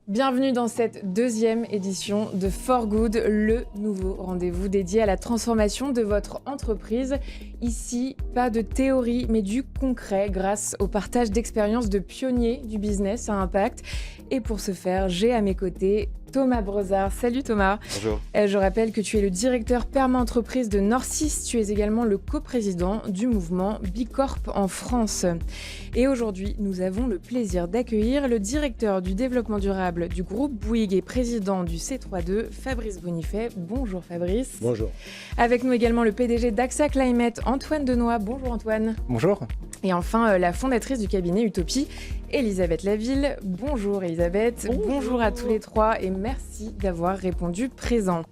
Bienvenue dans cette deuxième édition de For Good, le nouveau rendez-vous dédié à la transformation de votre entreprise. Ici, pas de théorie, mais du concret grâce au partage d'expériences de pionniers du business à impact. Et pour ce faire, j'ai à mes côtés Thomas Brezard. Salut Thomas. Bonjour. Je rappelle que tu es le directeur perma-entreprise de Norcis. Tu es également le coprésident du mouvement Bicorp en France. Et aujourd'hui, nous avons le plaisir d'accueillir le directeur du développement durable du groupe Bouygues et président du C32, Fabrice Bonifay. Bonjour Fabrice. Bonjour. Avec nous également le PDG d'AXA Climate, Antoine Denoy. Bonjour Antoine. Bonjour. Et enfin, la fondatrice du cabinet Utopie, Elisabeth Laville. Bonjour Elisabeth. Bonjour à tous les trois et merci d'avoir répondu présent.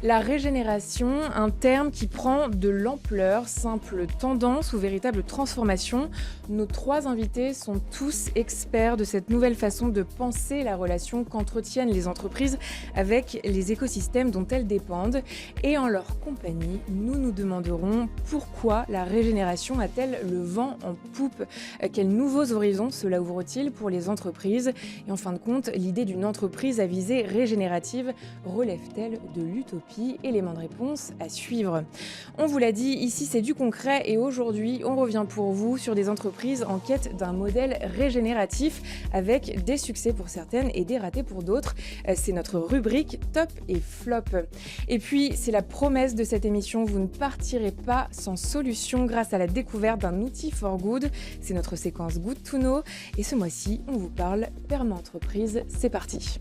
La régénération, un terme qui prend de l'ampleur, simple tendance ou véritable transformation. Nos trois invités sont tous experts de cette nouvelle façon de penser la relation qu'entretiennent les entreprises avec les écosystèmes dont elles dépendent. Et en leur compagnie, nous nous demanderons pourquoi la régénération a-t-elle le vent en poupe ? Quels nouveaux horizons cela ouvre-t-il pour les entreprises ? Et en fin de compte, l'idée d'une entreprise à visée régénérative relève-t-elle de l'utopie ? Élément de réponse à suivre. On vous l'a dit, ici c'est du concret et aujourd'hui on revient pour vous sur des entreprises en quête d'un modèle régénératif avec des succès pour certaines et des ratés pour d'autres. C'est notre rubrique top et flop. Et puis c'est la promesse de cette émission, vous ne partirez pas sans solution grâce à la découverte d'un outil for good. C'est notre séquence Good to Know et ce mois-ci on vous parle perma-entreprise. C'est parti.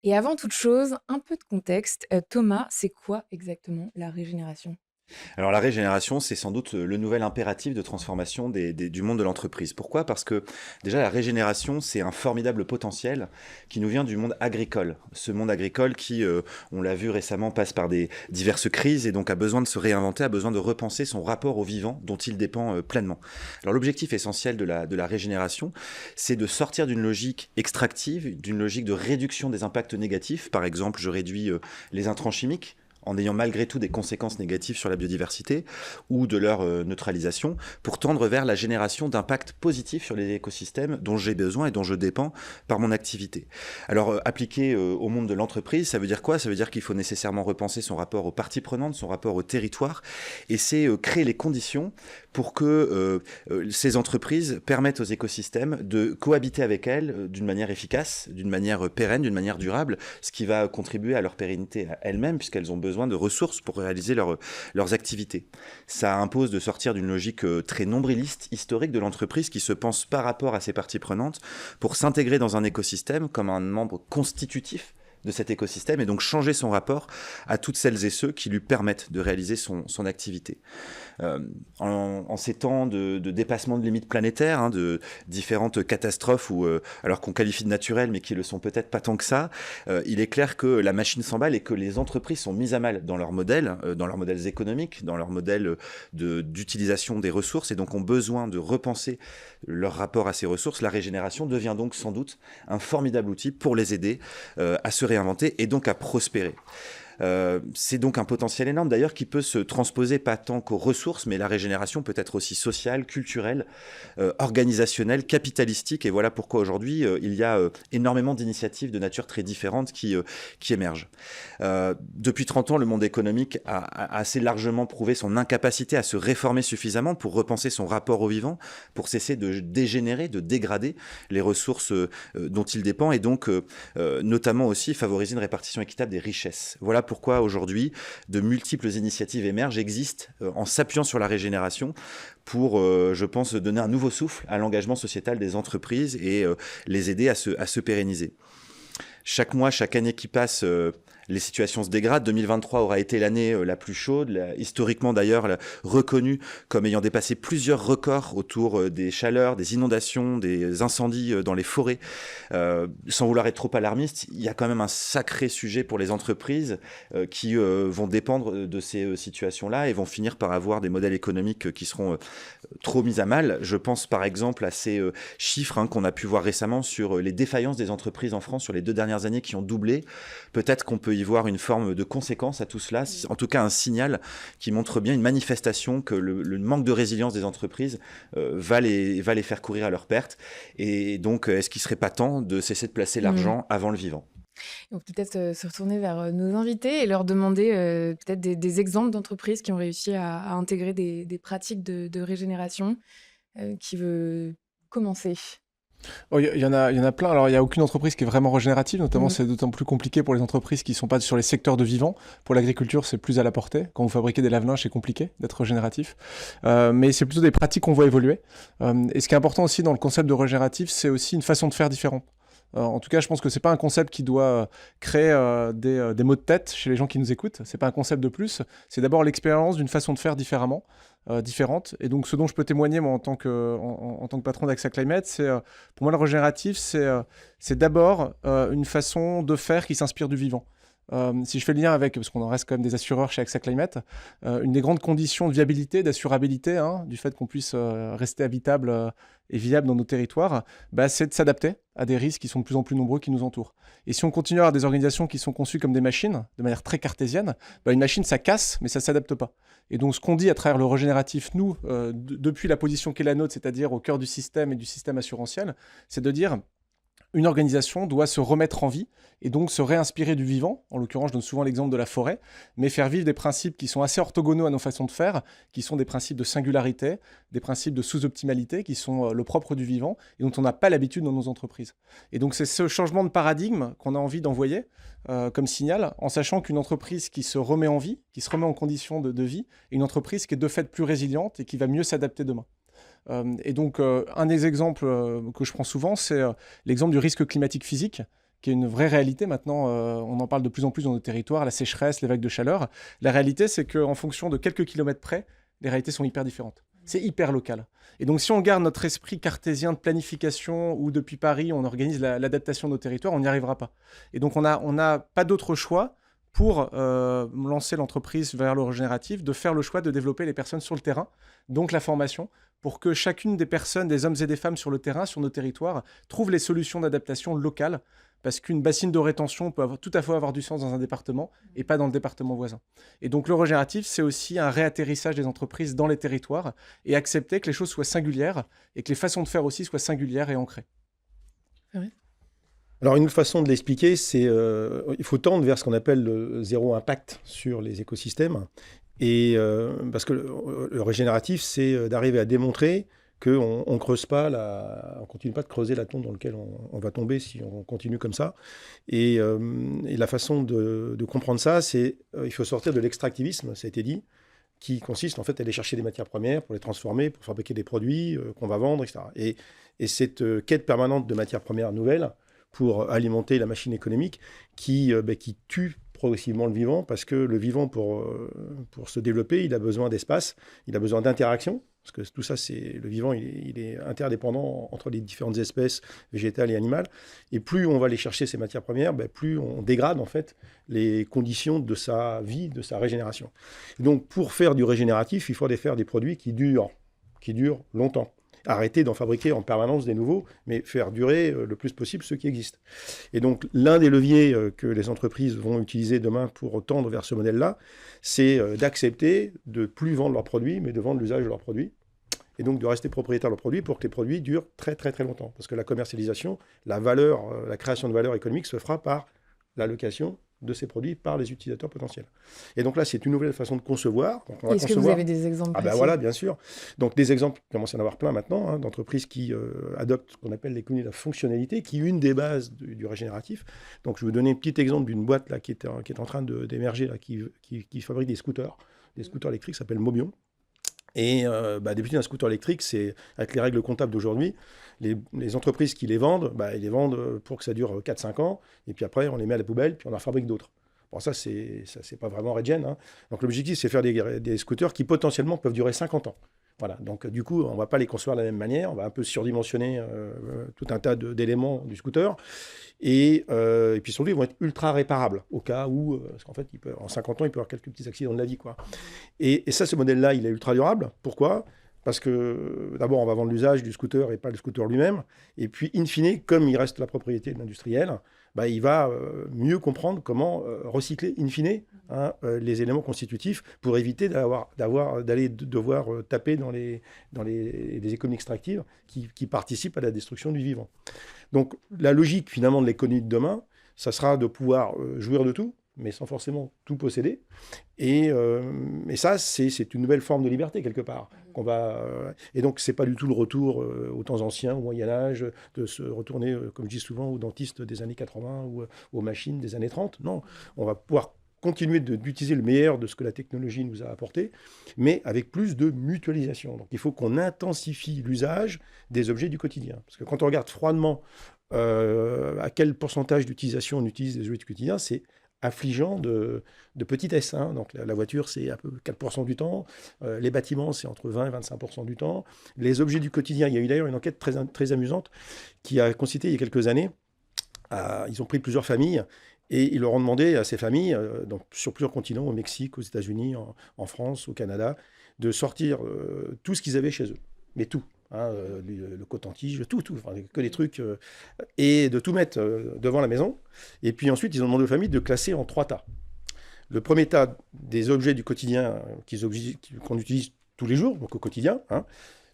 Et avant toute chose, un peu de contexte. Thomas, c'est quoi exactement la régénération ? Alors la régénération, c'est sans doute le nouvel impératif de transformation du monde de l'entreprise. Pourquoi ? Parce que déjà la régénération, c'est un formidable potentiel qui nous vient du monde agricole. Ce monde agricole qui, on l'a vu récemment, passe par des diverses crises et donc a besoin de se réinventer, a besoin de repenser son rapport au vivant dont il dépend pleinement. Alors l'objectif essentiel de la régénération, c'est de sortir d'une logique extractive, d'une logique de réduction des impacts négatifs. Par exemple, je réduis les intrants chimiques, en ayant malgré tout des conséquences négatives sur la biodiversité ou de leur neutralisation, pour tendre vers la génération d'impacts positifs sur les écosystèmes dont j'ai besoin et dont je dépends par mon activité. Alors, appliqué au monde de l'entreprise, ça veut dire quoi ? Ça veut dire qu'il faut nécessairement repenser son rapport aux parties prenantes, son rapport au territoire, et c'est créer les conditions pour que ces entreprises permettent aux écosystèmes de cohabiter avec elles d'une manière efficace, d'une manière pérenne, d'une manière durable, ce qui va contribuer à leur pérennité à elles-mêmes, puisqu'elles ont besoin de ressources pour réaliser leurs activités. Ça impose de sortir d'une logique très nombriliste, historique de l'entreprise qui se pense par rapport à ses parties prenantes pour s'intégrer dans un écosystème comme un membre constitutif de cet écosystème et donc changer son rapport à toutes celles et ceux qui lui permettent de réaliser son activité. En ces temps de dépassement de limites planétaires, de différentes catastrophes alors qu'on qualifie de naturelles mais qui le sont peut-être pas tant que ça, il est clair que la machine s'emballe et que les entreprises sont mises à mal dans leurs modèles économiques, dans leurs modèles d'utilisation des ressources et donc ont besoin de repenser leur rapport à ces ressources. La régénération devient donc sans doute un formidable outil pour les aider à se réinventer et donc à prospérer. C'est donc un potentiel énorme d'ailleurs qui peut se transposer pas tant qu'aux ressources, mais la régénération peut être aussi sociale, culturelle, organisationnelle, capitalistique. Et voilà pourquoi aujourd'hui il y a énormément d'initiatives de nature très différente qui émergent. Depuis 30 ans, le monde économique a assez largement prouvé son incapacité à se réformer suffisamment pour repenser son rapport au vivant, pour cesser de dégénérer, de dégrader les ressources dont il dépend et donc notamment aussi favoriser une répartition équitable des richesses. Voilà pourquoi aujourd'hui, de multiples initiatives émergent, existent en s'appuyant sur la régénération pour, je pense, donner un nouveau souffle à l'engagement sociétal des entreprises et les aider à se pérenniser. Chaque mois, chaque année qui passe, les situations se dégradent. 2023 aura été l'année la plus chaude, historiquement d'ailleurs reconnue comme ayant dépassé plusieurs records autour des chaleurs, des inondations, des incendies dans les forêts. Sans vouloir être trop alarmiste, il y a quand même un sacré sujet pour les entreprises qui vont dépendre de ces situations-là et vont finir par avoir des modèles économiques qui seront trop mis à mal. Je pense par exemple à ces chiffres qu'on a pu voir récemment sur les défaillances des entreprises en France sur les 2 dernières années qui ont doublé. Peut-être qu'on peut peut y voir une forme de conséquence à tout cela, en tout cas un signal qui montre bien une manifestation que le manque de résilience des entreprises va les faire courir à leur perte. Et donc, est-ce qu'il ne serait pas temps de cesser de placer l'argent avant le vivant ? Donc peut-être se retourner vers nos invités et leur demander peut-être des exemples d'entreprises qui ont réussi à intégrer des pratiques de régénération. Qui veut commencer? Oh, il y en a plein. Alors, il n'y a aucune entreprise qui est vraiment régénérative. Notamment, c'est d'autant plus compliqué pour les entreprises qui ne sont pas sur les secteurs de vivant. Pour l'agriculture, c'est plus à la portée. Quand vous fabriquez des lave-linges, c'est compliqué d'être régénératif. Mais c'est plutôt des pratiques qu'on voit évoluer. Et ce qui est important aussi dans le concept de régénératif, c'est aussi une façon de faire différente. En tout cas, je pense que ce n'est pas un concept qui doit créer des maux de tête chez les gens qui nous écoutent. Ce n'est pas un concept de plus. C'est d'abord l'expérience d'une façon de faire différente. Et donc, ce dont je peux témoigner, moi, en tant que patron d'AXA Climate, c'est, pour moi, le régénératif, c'est d'abord une façon de faire qui s'inspire du vivant. Si je fais le lien avec, parce qu'on en reste quand même des assureurs chez AXA Climate, une des grandes conditions de viabilité, d'assurabilité, du fait qu'on puisse rester habitable et viable dans nos territoires, c'est de s'adapter à des risques qui sont de plus en plus nombreux qui nous entourent. Et si on continue à avoir des organisations qui sont conçues comme des machines, de manière très cartésienne, une machine, ça casse, mais ça ne s'adapte pas. Et donc, ce qu'on dit à travers le régénératif, nous, depuis la position qui est la nôtre, c'est-à-dire au cœur du système et du système assurantiel, c'est de dire une organisation doit se remettre en vie et donc se réinspirer du vivant. En l'occurrence, je donne souvent l'exemple de la forêt, mais faire vivre des principes qui sont assez orthogonaux à nos façons de faire, qui sont des principes de singularité, des principes de sous-optimalité, qui sont le propre du vivant et dont on n'a pas l'habitude dans nos entreprises. Et donc, c'est ce changement de paradigme qu'on a envie d'envoyer comme signal, en sachant qu'une entreprise qui se remet en vie, qui se remet en condition de vie, est une entreprise qui est de fait plus résiliente et qui va mieux s'adapter demain. Et donc, un des exemples que je prends souvent, c'est l'exemple du risque climatique physique, qui est une vraie réalité maintenant. On en parle de plus en plus dans nos territoires, la sécheresse, les vagues de chaleur. La réalité, c'est qu'en fonction de quelques kilomètres près, les réalités sont hyper différentes. C'est hyper local. Et donc, si on garde notre esprit cartésien de planification où depuis Paris, on organise l'adaptation de nos territoires, on n'y arrivera pas. Et donc, on n'a pas d'autre choix pour lancer l'entreprise vers le régénératif, de faire le choix de développer les personnes sur le terrain, donc la formation, pour que chacune des personnes, des hommes et des femmes sur le terrain, sur nos territoires, trouve les solutions d'adaptation locales, parce qu'une bassine de rétention peut tout à fait avoir du sens dans un département et pas dans le département voisin. Et donc le régénératif, c'est aussi un réatterrissage des entreprises dans les territoires et accepter que les choses soient singulières et que les façons de faire aussi soient singulières et ancrées. Oui. Alors, une façon de l'expliquer, c'est il faut tendre vers ce qu'on appelle le zéro impact sur les écosystèmes. Et parce que le régénératif, c'est d'arriver à démontrer qu'on ne creuse pas, on continue pas de creuser la tombe dans laquelle on va tomber si on continue comme ça. Et la façon de comprendre ça, c'est il faut sortir de l'extractivisme, ça a été dit, qui consiste en fait à aller chercher des matières premières pour les transformer, pour fabriquer des produits qu'on va vendre, etc. Et cette quête permanente de matières premières nouvelles pour alimenter la machine économique qui tue progressivement le vivant, parce que le vivant, pour se développer, il a besoin d'espace, il a besoin d'interaction, parce que tout ça, le vivant, il est interdépendant entre les différentes espèces végétales et animales. Et plus on va aller chercher ces matières premières, plus on dégrade en fait les conditions de sa vie, de sa régénération. Et donc, pour faire du régénératif, il faudrait faire des produits qui durent longtemps. Arrêter d'en fabriquer en permanence des nouveaux, mais faire durer le plus possible ceux qui existent. Et donc, l'un des leviers que les entreprises vont utiliser demain pour tendre vers ce modèle-là, c'est d'accepter de ne plus vendre leurs produits, mais de vendre l'usage de leurs produits. Et donc, de rester propriétaire de leurs produits pour que les produits durent très, très, très longtemps. Parce que la commercialisation, la création de valeur économique se fera par l'allocation de ces produits par les utilisateurs potentiels. Et donc là, c'est une nouvelle façon de concevoir. Est-ce que vous avez des exemples précis ? Voilà, bien sûr. Donc des exemples, il commence à en avoir plein maintenant, d'entreprises qui adoptent ce qu'on appelle l'économie de la fonctionnalité, qui est une des bases du régénératif. Donc je vais vous donner un petit exemple d'une boîte là, qui est en train d'émerger, là, qui fabrique des scooters électriques, ça s'appelle Mobion. Et d'habitude, un scooter électrique, c'est avec les règles comptables d'aujourd'hui, les entreprises qui les vendent, ils les vendent pour que ça dure 4-5 ans, et puis après, on les met à la poubelle, puis on en fabrique d'autres. Bon, ça, c'est pas vraiment regen. Donc, l'objectif, c'est de faire des scooters qui, potentiellement, peuvent durer 50 ans. Voilà. Donc, du coup, on ne va pas les concevoir de la même manière. On va un peu surdimensionner tout un tas d'éléments du scooter. Et puis, surtout, ils vont être ultra réparables, au cas où, parce qu'en fait, en 50 ans, il peut y avoir quelques petits accidents de la vie, quoi. Et ça, ce modèle-là, il est ultra durable. Pourquoi ? Parce que, d'abord, on va vendre l'usage du scooter et pas le scooter lui-même. Et puis, in fine, comme il reste la propriété de l'industriel, il va mieux comprendre comment recycler in fine les éléments constitutifs pour éviter d'aller devoir taper dans les économies extractives qui participent à la destruction du vivant. Donc la logique finalement de l'économie de demain, ça sera de pouvoir jouir de tout, mais sans forcément tout posséder. Et ça, c'est une nouvelle forme de liberté, quelque part. Et donc, ce n'est pas du tout le retour aux temps anciens, au Moyen-Âge, de se retourner, comme je dis souvent, aux dentistes des années 80 ou aux machines des années 30. Non, on va pouvoir continuer d'utiliser le meilleur de ce que la technologie nous a apporté, mais avec plus de mutualisation. Donc, il faut qu'on intensifie l'usage des objets du quotidien. Parce que quand on regarde froidement à quel pourcentage d'utilisation on utilise des objets du quotidien, c'est affligeant de petitesse. Donc la voiture, c'est à peu 4% du temps. Les bâtiments, c'est entre 20 et 25% du temps. Les objets du quotidien, il y a eu d'ailleurs une enquête très amusante qui a consisté il y a quelques années. Ils ont pris plusieurs familles et ils leur ont demandé à ces familles, donc sur plusieurs continents, au Mexique, aux États-Unis, en France, au Canada, de sortir tout ce qu'ils avaient chez eux. Mais tout. Le coton-tige, tout, enfin, que des trucs, et de tout mettre devant la maison. Et puis ensuite, ils ont demandé aux familles de classer en 3 tas. Le premier tas, des objets du quotidien qu'on utilise tous les jours, donc au quotidien,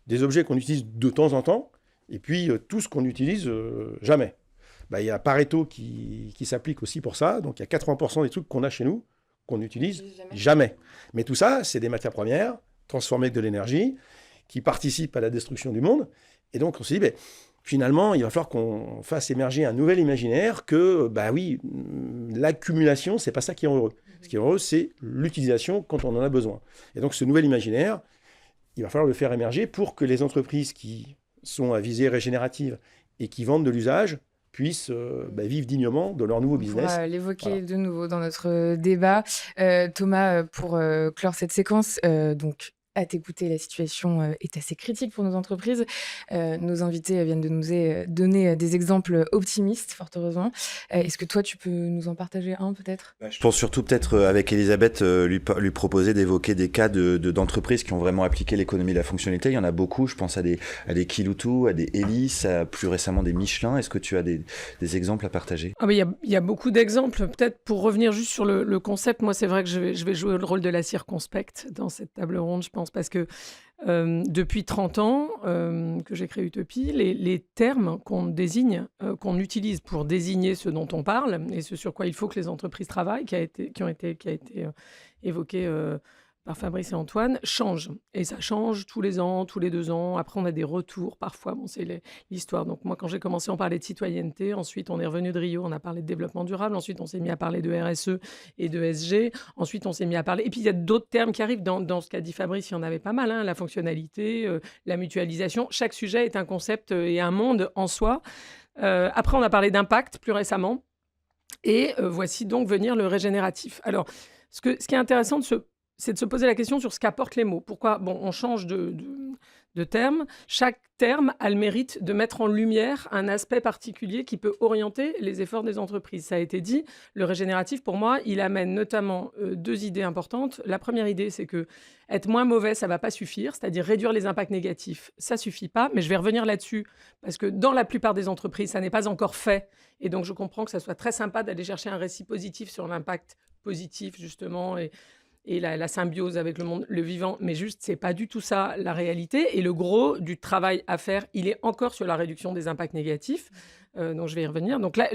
des objets qu'on utilise de temps en temps, et puis tout ce qu'on n'utilise jamais. Il y a Pareto qui s'applique aussi pour ça, donc il y a 80% des trucs qu'on a chez nous qu'on n'utilise jamais. Mais tout ça, c'est des matières premières transformées avec de l'énergie, qui participent à la destruction du monde. Et donc, on s'est dit, finalement, il va falloir qu'on fasse émerger un nouvel imaginaire que, l'accumulation, c'est pas ça qui est heureux. Ce qui est heureux, c'est l'utilisation quand on en a besoin. Et donc, ce nouvel imaginaire, il va falloir le faire émerger pour que les entreprises qui sont à visée régénérative et qui vendent de l'usage puissent vivre dignement de leur nouveau business. On va l'évoquer de nouveau dans notre débat. Thomas, pour clore cette séquence, donc, à t'écouter, la situation est assez critique pour nos entreprises. Nos invités viennent de nous donner des exemples optimistes, fort heureusement. Est-ce que toi, tu peux nous en partager un, peut-être ? Je pense surtout peut-être avec Elisabeth, lui proposer d'évoquer des cas d'entreprises qui ont vraiment appliqué l'économie de la fonctionnalité. Il y en a beaucoup, je pense à des Kiloutou, à des Elis, à plus récemment des Michelin. Est-ce que tu as des exemples à partager ? Il y a beaucoup d'exemples. Peut-être pour revenir juste sur le concept, moi c'est vrai que je vais jouer le rôle de la circonspecte dans cette table ronde, je pense, parce que depuis 30 ans que j'ai créé Utopie, les termes qu'on désigne, qu'on utilise pour désigner ce dont on parle et ce sur quoi il faut que les entreprises travaillent, qui a été évoqué par Fabrice et Antoine, changent. Et ça change tous les ans, tous les 2 ans. Après, on a des retours parfois. C'est l'histoire. Donc moi, quand j'ai commencé, on parlait de citoyenneté. Ensuite, on est revenu de Rio, on a parlé de développement durable. Ensuite, on s'est mis à parler de RSE et de SG. Ensuite, on s'est mis à parler... Et puis, il y a d'autres termes qui arrivent. Dans ce qu'a dit Fabrice, il y en avait pas mal. La fonctionnalité, la mutualisation. Chaque sujet est un concept et un monde en soi. Après, on a parlé d'impact plus récemment. Et voici donc venir le régénératif. Alors, ce qui est intéressant c'est de se poser la question sur ce qu'apportent les mots. Pourquoi on change de terme. Chaque terme a le mérite de mettre en lumière un aspect particulier qui peut orienter les efforts des entreprises. Ça a été dit, le régénératif, pour moi, il amène notamment 2 idées importantes. La première idée, c'est que être moins mauvais, ça ne va pas suffire, c'est-à-dire réduire les impacts négatifs, ça ne suffit pas. Mais je vais revenir là-dessus, parce que dans la plupart des entreprises, ça n'est pas encore fait. Et donc, je comprends que ça soit très sympa d'aller chercher un récit positif sur l'impact positif, justement, et la symbiose avec le monde, le vivant, mais juste, c'est pas du tout ça la réalité. Et le gros du travail à faire, il est encore sur la réduction des impacts négatifs. Donc, je vais y revenir. Donc là,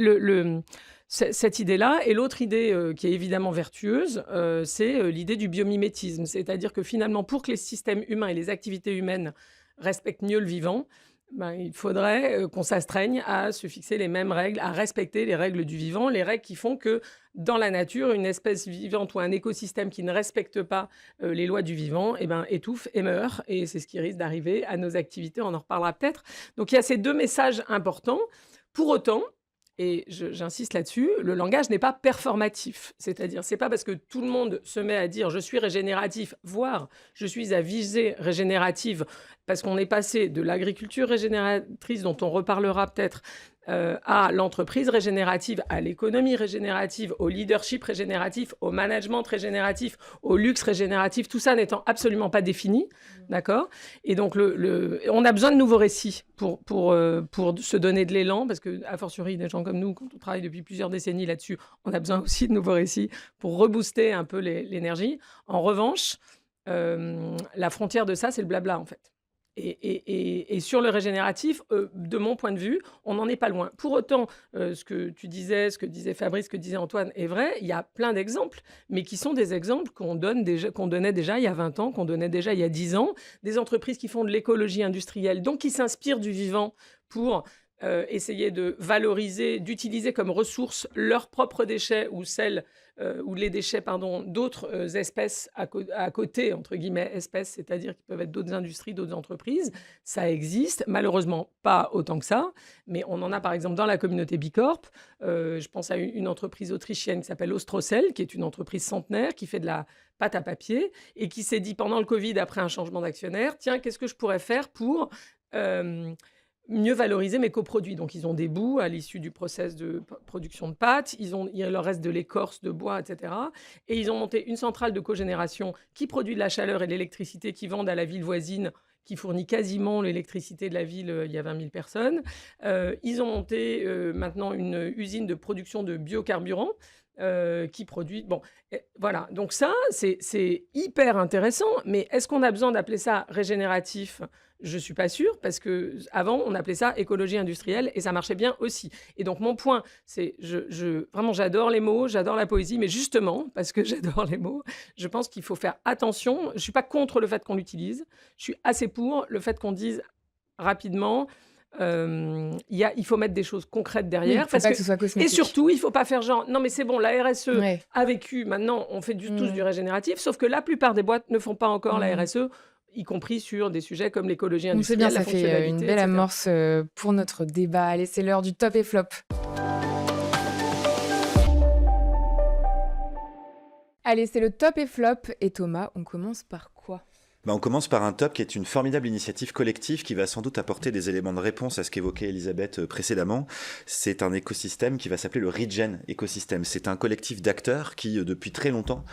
cette idée-là. Et l'autre idée qui est évidemment vertueuse, c'est l'idée du biomimétisme. C'est-à-dire que finalement, pour que les systèmes humains et les activités humaines respectent mieux le vivant, il faudrait qu'on s'astreigne à se fixer les mêmes règles, à respecter les règles du vivant, les règles qui font que dans la nature, une espèce vivante ou un écosystème qui ne respecte pas les lois du vivant étouffe et meurt. Et c'est ce qui risque d'arriver à nos activités. On en reparlera peut-être. Donc il y a ces 2 messages importants. Pour autant, et j'insiste là-dessus, le langage n'est pas performatif. C'est-à-dire, c'est pas parce que tout le monde se met à dire « je suis régénératif », voire « je suis à visée régénérative », parce qu'on est passé de l'agriculture régénératrice, dont on reparlera peut-être, à l'entreprise régénérative, à l'économie régénérative, au leadership régénératif, au management régénératif, au luxe régénératif, tout ça n'étant absolument pas défini, d'accord ? Et donc, on a besoin de nouveaux récits pour se donner de l'élan, parce que, a fortiori, des gens comme nous, quand on travaille depuis plusieurs décennies là-dessus, on a besoin aussi de nouveaux récits pour rebooster un peu l'énergie. En revanche, la frontière de ça, c'est le blabla, en fait. Et sur le régénératif, de mon point de vue, on n'en est pas loin. Pour autant, ce que tu disais, ce que disait Fabrice, ce que disait Antoine est vrai. Il y a plein d'exemples, mais qui sont des exemples qu'on donnait déjà il y a 20 ans, qu'on donnait déjà il y a 10 ans. Des entreprises qui font de l'écologie industrielle, donc qui s'inspirent du vivant pour essayer de valoriser, d'utiliser comme ressource leurs propres déchets ou les déchets d'autres espèces à côté, entre guillemets, espèces, c'est-à-dire qui peuvent être d'autres industries, d'autres entreprises. Ça existe, malheureusement pas autant que ça, mais on en a par exemple dans la communauté Bicorp. Je pense à une entreprise autrichienne qui s'appelle Ostrocel, qui est une entreprise centenaire, qui fait de la pâte à papier, et qui s'est dit pendant le Covid, après un changement d'actionnaire, tiens, qu'est-ce que je pourrais faire pour mieux valoriser mes coproduits. Donc, ils ont des bouts à l'issue du process de production de pâtes. Il leur reste de l'écorce de bois, etc. Et ils ont monté une centrale de cogénération qui produit de la chaleur et de l'électricité qui vendent à la ville voisine, qui fournit quasiment l'électricité de la ville. Il y a 20 000 personnes. Ils ont monté maintenant une usine de production de biocarburants qui produit... voilà. Donc ça, c'est hyper intéressant. Mais est-ce qu'on a besoin d'appeler ça régénératif ? Je ne suis pas sûre, parce qu'avant, on appelait ça écologie industrielle et ça marchait bien aussi. Et donc, mon point, c'est vraiment, j'adore les mots, j'adore la poésie, mais justement, parce que j'adore les mots, je pense qu'il faut faire attention. Je ne suis pas contre le fait qu'on l'utilise. Je suis assez pour le fait qu'on dise rapidement... il faut mettre des choses concrètes derrière. Oui, parce que ce soit cosmétique. Et surtout, il ne faut pas faire genre, non mais c'est bon, la RSE Ouais. a vécu, maintenant on fait tous du régénératif, sauf que la plupart des boîtes ne font pas encore la RSE, y compris sur des sujets comme l'écologie Donc c'est industrielle, bien, la ça fait fonctionnalité, une belle etc. amorce pour notre débat. Allez, c'est l'heure du top et flop. Allez, c'est le top et flop. Et Thomas, on commence par quoi ? On commence par un top qui est une formidable initiative collective qui va sans doute apporter des éléments de réponse à ce qu'évoquait Elisabeth précédemment. C'est un écosystème qui va s'appeler le Regen Écosystème. C'est un collectif d'acteurs qui, depuis très longtemps,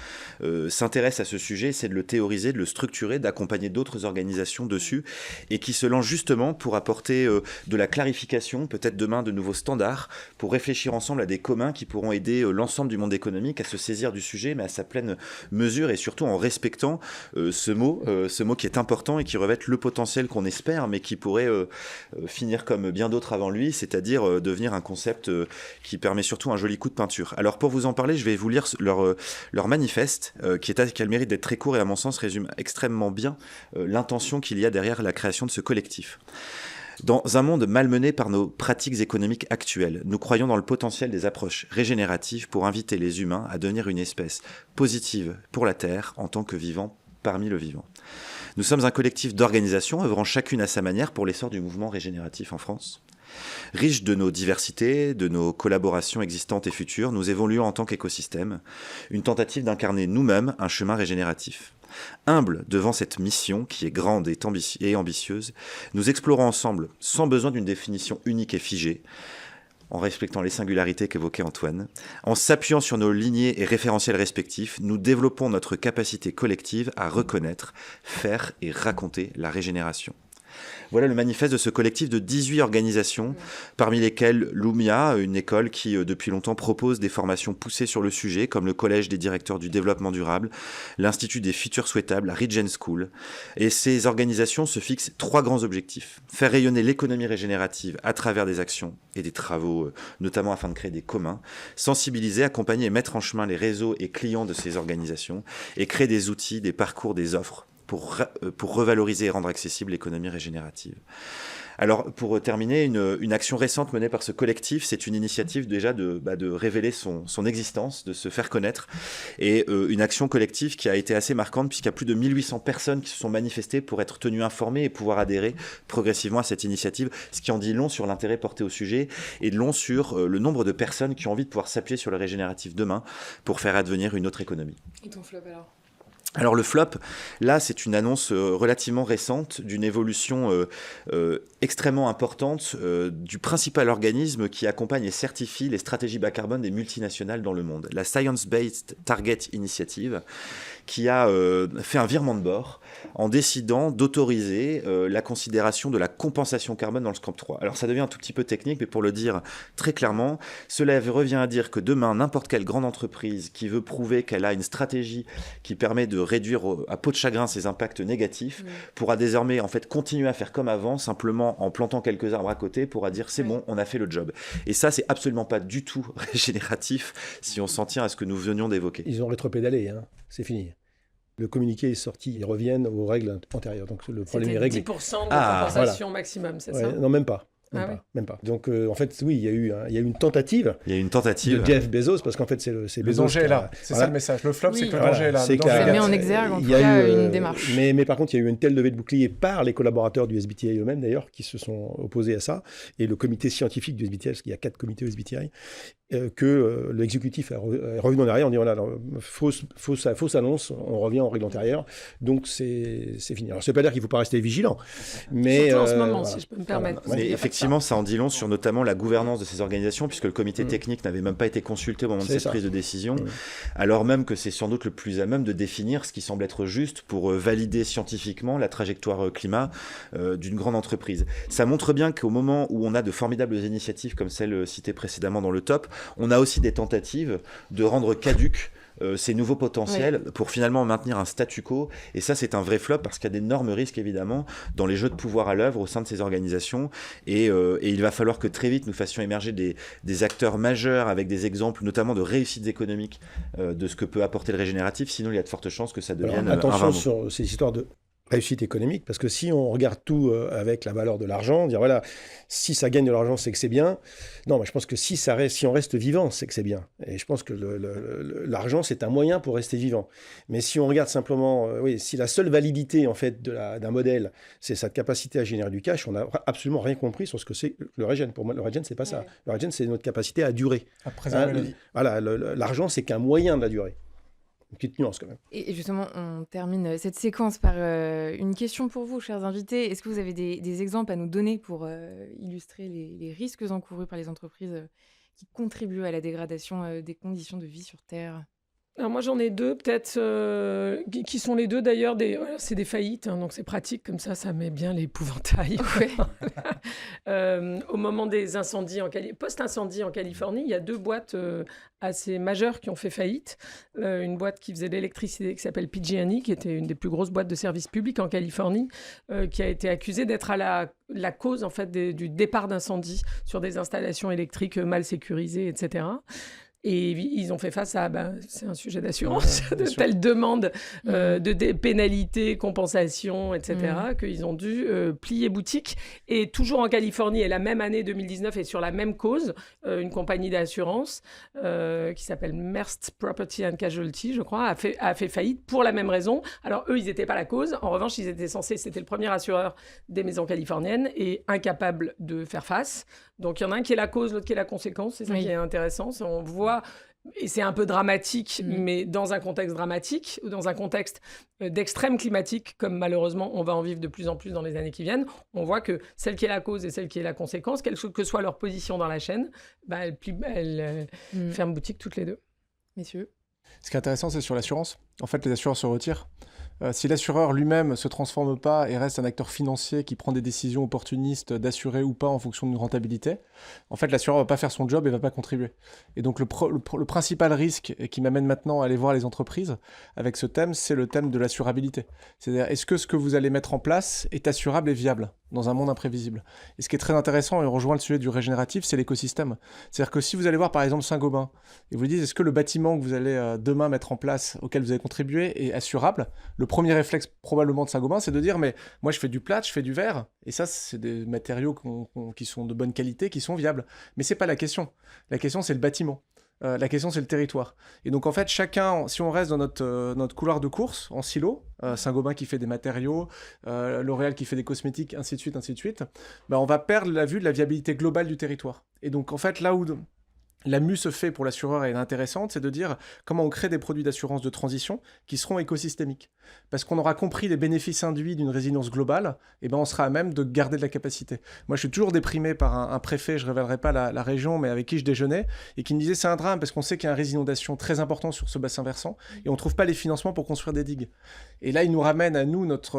s'intéresse à ce sujet, c'est de le théoriser, de le structurer, d'accompagner d'autres organisations dessus, et qui se lance justement pour apporter de la clarification, peut-être demain de nouveaux standards, pour réfléchir ensemble à des communs qui pourront aider l'ensemble du monde économique à se saisir du sujet, mais à sa pleine mesure, et surtout en respectant ce mot qui est important et qui revêt le potentiel qu'on espère, mais qui pourrait finir comme bien d'autres avant lui, c'est-à-dire devenir un concept qui permet surtout un joli coup de peinture. Alors pour vous en parler, je vais vous lire leur manifeste, qui a le mérite d'être très court et à mon sens résume extrêmement bien l'intention qu'il y a derrière la création de ce collectif. Dans un monde malmené par nos pratiques économiques actuelles, nous croyons dans le potentiel des approches régénératives pour inviter les humains à devenir une espèce positive pour la Terre en tant que vivant parmi le vivant. Nous sommes un collectif d'organisations œuvrant chacune à sa manière pour l'essor du mouvement régénératif en France. Riche de nos diversités, de nos collaborations existantes et futures, nous évoluons en tant qu'écosystème, une tentative d'incarner nous-mêmes un chemin régénératif. Humble devant cette mission qui est grande et ambitieuse, nous explorons ensemble, sans besoin d'une définition unique et figée, en respectant les singularités qu'évoquait Antoine. En s'appuyant sur nos lignées et référentiels respectifs, nous développons notre capacité collective à reconnaître, faire et raconter la régénération. Voilà le manifeste de ce collectif de 18 organisations, parmi lesquelles l'Oumia, une école qui depuis longtemps propose des formations poussées sur le sujet, comme le Collège des directeurs du développement durable, l'Institut des futurs souhaitables, la Regen School. Et ces organisations se fixent 3 grands objectifs. Faire rayonner l'économie régénérative à travers des actions et des travaux, notamment afin de créer des communs, sensibiliser, accompagner et mettre en chemin les réseaux et clients de ces organisations, et créer des outils, des parcours, des offres, pour revaloriser et rendre accessible l'économie régénérative. Alors, pour terminer, une action récente menée par ce collectif, c'est une initiative déjà de révéler son existence, de se faire connaître, et une action collective qui a été assez marquante, puisqu'il y a plus de 1800 personnes qui se sont manifestées pour être tenues informées et pouvoir adhérer progressivement à cette initiative, ce qui en dit long sur l'intérêt porté au sujet, et long sur le nombre de personnes qui ont envie de pouvoir s'appuyer sur le régénératif demain pour faire advenir une autre économie. Et ton flop alors ? Alors le flop, là c'est une annonce relativement récente d'une évolution extrêmement importante du principal organisme qui accompagne et certifie les stratégies bas carbone des multinationales dans le monde, la Science Based Target Initiative, qui a fait un virement de bord en décidant d'autoriser la considération de la compensation carbone dans le Scope 3. Alors ça devient un tout petit peu technique, mais pour le dire très clairement, cela revient à dire que demain, n'importe quelle grande entreprise qui veut prouver qu'elle a une stratégie qui permet de réduire à peau de chagrin ses impacts négatifs pourra désormais en fait continuer à faire comme avant, simplement en plantant quelques arbres à côté, pourra dire c'est bon, on a fait le job. Et ça, c'est absolument pas du tout régénératif si on s'en tient à ce que nous venions d'évoquer. Ils ont rétropédalé, hein. C'est fini. Le communiqué est sorti, ils reviennent aux règles antérieures. Donc le problème est réglé. 10% de compensation maximum, c'est ça? Non, même pas. Même pas. Donc, en fait, oui, il y a eu une tentative. Il y a eu une tentative de Jeff Bezos, parce qu'en fait, c'est le Bezos. danger est là. C'est ça le message. Le flop, c'est que le danger est là. Ça met en exergue, en tout cas, une démarche. Mais par contre, il y a eu une telle levée de bouclier par les collaborateurs du SBTi eux-mêmes, d'ailleurs, qui se sont opposés à ça, et le comité scientifique du SBTi, parce qu'il y a 4 comités SBTi, que l'exécutif est revenu en arrière en disant, voilà, fausse annonce, on revient en règle antérieure, donc c'est fini. Alors, ça ne veut pas dire qu'il ne faut pas rester vigilant, mais... Surtout en ce moment, si je peux me permettre. Mais effectivement, ça en dit long sur notamment la gouvernance de ces organisations, puisque le comité technique n'avait même pas été consulté au moment de cette prise de décision, alors même que c'est sans doute le plus à même de définir ce qui semble être juste pour valider scientifiquement la trajectoire climat d'une grande entreprise. Ça montre bien qu'au moment où on a de formidables initiatives comme celle citée précédemment dans le top, on a aussi des tentatives de rendre caduques ces nouveaux potentiels pour finalement maintenir un statu quo. Et ça, c'est un vrai flop parce qu'il y a d'énormes risques, évidemment, dans les jeux de pouvoir à l'œuvre au sein de ces organisations. Et il va falloir que très vite, nous fassions émerger des acteurs majeurs avec des exemples, notamment de réussites économiques de ce que peut apporter le régénératif. Sinon, il y a de fortes chances que ça devienne attention sur ces histoires de réussite économique, parce que si on regarde tout avec la valeur de l'argent, dire voilà, si ça gagne de l'argent, c'est que c'est bien. Non, mais je pense que si on reste vivant, c'est que c'est bien. Et je pense que l'argent, c'est un moyen pour rester vivant. Mais si on regarde simplement, si la seule validité en fait d'un modèle, c'est sa capacité à générer du cash, on n'a absolument rien compris sur ce que c'est le régène. Pour moi, le régène, c'est pas ça. Le régène, c'est notre capacité à durer. À préserver la vie. Voilà, l'argent, c'est qu'un moyen de la durée. Une petite nuance quand même. Et justement, on termine cette séquence par une question pour vous, chers invités. Est-ce que vous avez des exemples à nous donner pour illustrer les risques encourus par les entreprises qui contribuent à la dégradation des conditions de vie sur Terre ? Alors moi j'en ai deux peut-être qui sont les deux d'ailleurs c'est des faillites hein, donc c'est pratique comme ça met bien l'épouvantail. Au moment des incendies post-incendie en Californie, il y a deux boîtes assez majeures qui ont fait faillite. Une boîte qui faisait de l'électricité qui s'appelle PG&E, qui était une des plus grosses boîtes de services publics en Californie, qui a été accusée d'être à la cause en fait du départ d'incendie sur des installations électriques mal sécurisées, etc. Et ils ont fait face à, c'est un sujet d'assurance, de telles demandes de pénalités, compensations, etc., qu'ils ont dû plier boutique. Et toujours en Californie, et la même année 2019, et sur la même cause, une compagnie d'assurance qui s'appelle Maersk Property and Casualty, je crois, a fait faillite pour la même raison. Alors eux, ils n'étaient pas la cause. En revanche, c'était le premier assureur des maisons californiennes et incapable de faire face. Donc il y en a un qui est la cause, l'autre qui est la conséquence. C'est ça qui est intéressant. On voit. Et c'est un peu dramatique, mais dans un contexte dramatique, ou dans un contexte d'extrême climatique, comme malheureusement on va en vivre de plus en plus dans les années qui viennent, on voit que celle qui est la cause et celle qui est la conséquence, quelle que soit leur position dans la chaîne, elles ferment boutique toutes les deux. Messieurs. Ce qui est intéressant, c'est sur l'assurance. En fait, les assureurs se retirent. Si l'assureur lui-même ne se transforme pas et reste un acteur financier qui prend des décisions opportunistes d'assurer ou pas en fonction d'une rentabilité, en fait, l'assureur ne va pas faire son job et ne va pas contribuer. Et donc, le principal risque qui m'amène maintenant à aller voir les entreprises avec ce thème, c'est le thème de l'assurabilité. C'est-à-dire, est-ce que ce que vous allez mettre en place est assurable et viable dans un monde imprévisible ? Et ce qui est très intéressant, et on rejoint le sujet du régénératif, c'est l'écosystème. C'est-à-dire que si vous allez voir, par exemple, Saint-Gobain, et vous dites, est-ce que le bâtiment que vous allez demain mettre en place, auquel vous allez contribuer, est assurable ? Le premier réflexe probablement de Saint-Gobain, c'est de dire, mais moi je fais du plâtre, je fais du verre, et ça c'est des matériaux qui sont de bonne qualité, qui sont viables. Mais c'est pas la question. La question c'est le bâtiment. La question c'est le territoire. Et donc en fait chacun, si on reste dans notre couloir de course en silo, Saint-Gobain qui fait des matériaux, L'Oréal qui fait des cosmétiques, ainsi de suite, on va perdre la vue de la viabilité globale du territoire. Et donc en fait là où la mue se fait pour l'assureur et elle est intéressante, c'est de dire comment on crée des produits d'assurance de transition qui seront écosystémiques. Parce qu'on aura compris les bénéfices induits d'une résilience globale, et ben on sera à même de garder de la capacité. Moi, je suis toujours déprimé par un préfet, je ne révélerai pas la région, mais avec qui je déjeunais, et qui me disait c'est un drame parce qu'on sait qu'il y a un risque d'inondation très important sur ce bassin versant, et on ne trouve pas les financements pour construire des digues. Et là, il nous ramène à nous notre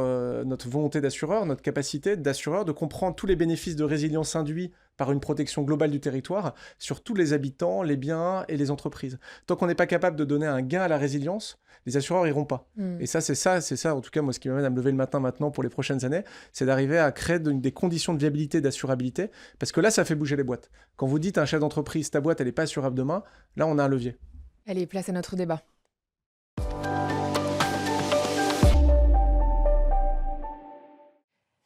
volonté d'assureur, notre capacité d'assureur de comprendre tous les bénéfices de résilience induits par une protection globale du territoire sur tous les habitants, les biens et les entreprises. Tant qu'on n'est pas capable de donner un gain à la résilience, les assureurs iront pas. Et ça, c'est ça, en tout cas, moi, ce qui m'amène à me lever le matin maintenant pour les prochaines années, c'est d'arriver à créer des conditions de viabilité, d'assurabilité, parce que là, ça fait bouger les boîtes. Quand vous dites à un chef d'entreprise, ta boîte, elle n'est pas assurable demain, là, on a un levier. Allez, place à notre débat.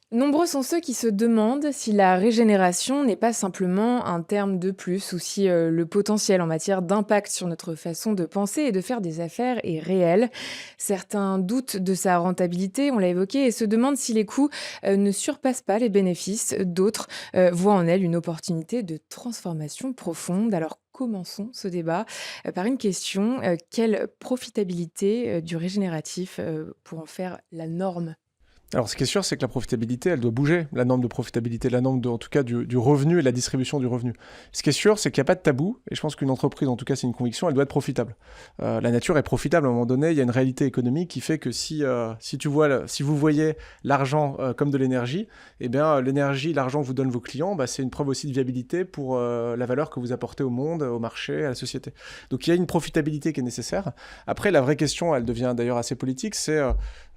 Nombreux sont ceux qui se demandent si la régénération n'est pas simplement un terme de plus ou si le potentiel en matière d'impact sur notre façon de penser et de faire des affaires est réel. Certains doutent de sa rentabilité, on l'a évoqué, et se demandent si les coûts ne surpassent pas les bénéfices. D'autres voient en elle une opportunité de transformation profonde. Alors commençons ce débat par une question. Quelle profitabilité du régénératif pour en faire la norme ? Alors, ce qui est sûr, c'est que la profitabilité, elle doit bouger, la norme de profitabilité, la norme, en tout cas, du revenu et de la distribution du revenu. Ce qui est sûr, c'est qu'il n'y a pas de tabou, et je pense qu'une entreprise, en tout cas, c'est une conviction, elle doit être profitable. La nature est profitable à un moment donné, il y a une réalité économique qui fait que si vous voyez l'argent comme de l'énergie, eh bien, l'énergie, l'argent que vous donnent vos clients, c'est une preuve aussi de viabilité pour la valeur que vous apportez au monde, au marché, à la société. Donc, il y a une profitabilité qui est nécessaire. Après, la vraie question, elle devient d'ailleurs assez politique, c'est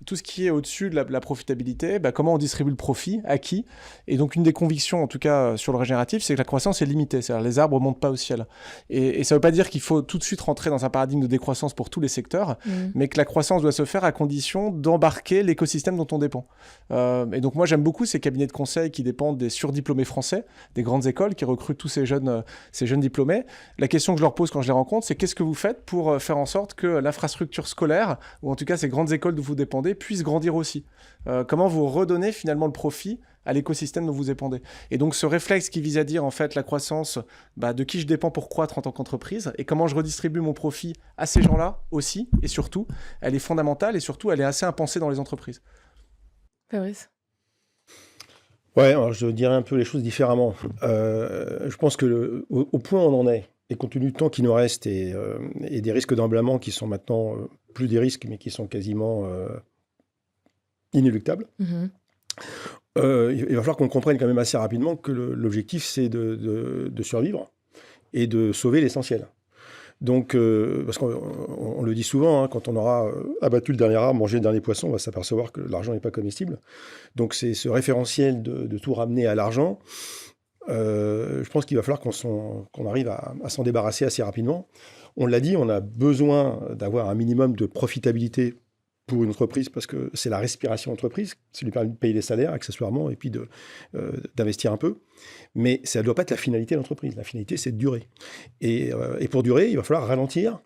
tout ce qui est au-dessus de la profitabilité, comment on distribue le profit, à qui. Et donc une des convictions, en tout cas sur le régénératif, c'est que la croissance est limitée, c'est-à-dire les arbres ne montent pas au ciel. Et ça ne veut pas dire qu'il faut tout de suite rentrer dans un paradigme de décroissance pour tous les secteurs, mais que la croissance doit se faire à condition d'embarquer l'écosystème dont on dépend. Et donc moi j'aime beaucoup ces cabinets de conseil qui dépendent des surdiplômés français, des grandes écoles qui recrutent tous ces jeunes diplômés. La question que je leur pose quand je les rencontre, c'est qu'est-ce que vous faites pour faire en sorte que l'infrastructure scolaire, ou en tout cas ces grandes écoles dont vous dépendez, puissent grandir aussi. Comment vous redonnez finalement le profit à l'écosystème dont vous dépendez. Et donc ce réflexe qui vise à dire en fait la croissance, de qui je dépends pour croître en tant qu'entreprise et comment je redistribue mon profit à ces gens-là aussi et surtout, elle est fondamentale et surtout elle est assez impensée dans les entreprises. Fabrice ? Ouais, alors je dirais un peu les choses différemment. Je pense que au point où on en est, et compte tenu du temps qui nous reste et des risques d'emblâment qui sont maintenant plus des risques, mais qui sont quasiment inéluctables, il va falloir qu'on comprenne quand même assez rapidement que l'objectif, c'est de survivre et de sauver l'essentiel. Donc, parce qu'on le dit souvent, quand on aura abattu le dernier arbre, mangé le dernier poisson, on va s'apercevoir que l'argent n'est pas comestible. Donc, c'est ce référentiel de tout ramener à l'argent. Je pense qu'il va falloir qu'on arrive à s'en débarrasser assez rapidement. On l'a dit, on a besoin d'avoir un minimum de profitabilité pour une entreprise parce que c'est la respiration d'entreprise, ça lui permet de payer les salaires accessoirement et puis d'investir un peu. Mais ça ne doit pas être la finalité de l'entreprise. La finalité, c'est de durer. Et pour durer, il va falloir ralentir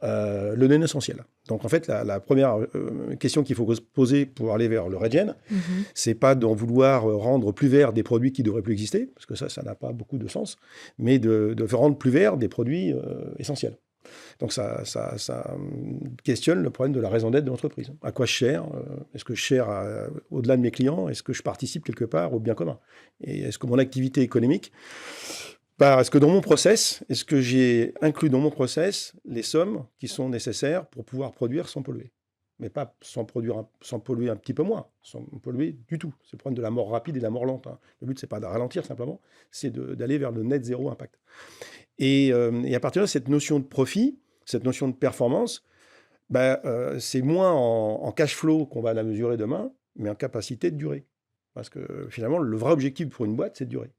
le non essentiel. Donc en fait, la première question qu'il faut se poser pour aller vers le regen, c'est pas d'en vouloir rendre plus verts des produits qui ne devraient plus exister, parce que ça n'a pas beaucoup de sens, mais de rendre plus verts des produits essentiels. Donc ça questionne le problème de la raison d'être de l'entreprise. À quoi je sers ? Est-ce que je sers au-delà de mes clients ? Est-ce que je participe quelque part au bien commun ? Et est-ce que mon activité économique, est-ce que dans mon process, est-ce que j'ai inclus dans mon process les sommes qui sont nécessaires pour pouvoir produire sans polluer ? Mais pas sans polluer un petit peu moins, sans polluer du tout. C'est le problème de la mort rapide et de la mort lente. Le but, c'est pas de ralentir simplement, c'est d'aller vers le net zéro impact. Et à partir de cette notion de profit, cette notion de performance, c'est moins en cash flow qu'on va la mesurer demain, mais en capacité de durer. Parce que finalement, le vrai objectif pour une boîte, c'est de durer.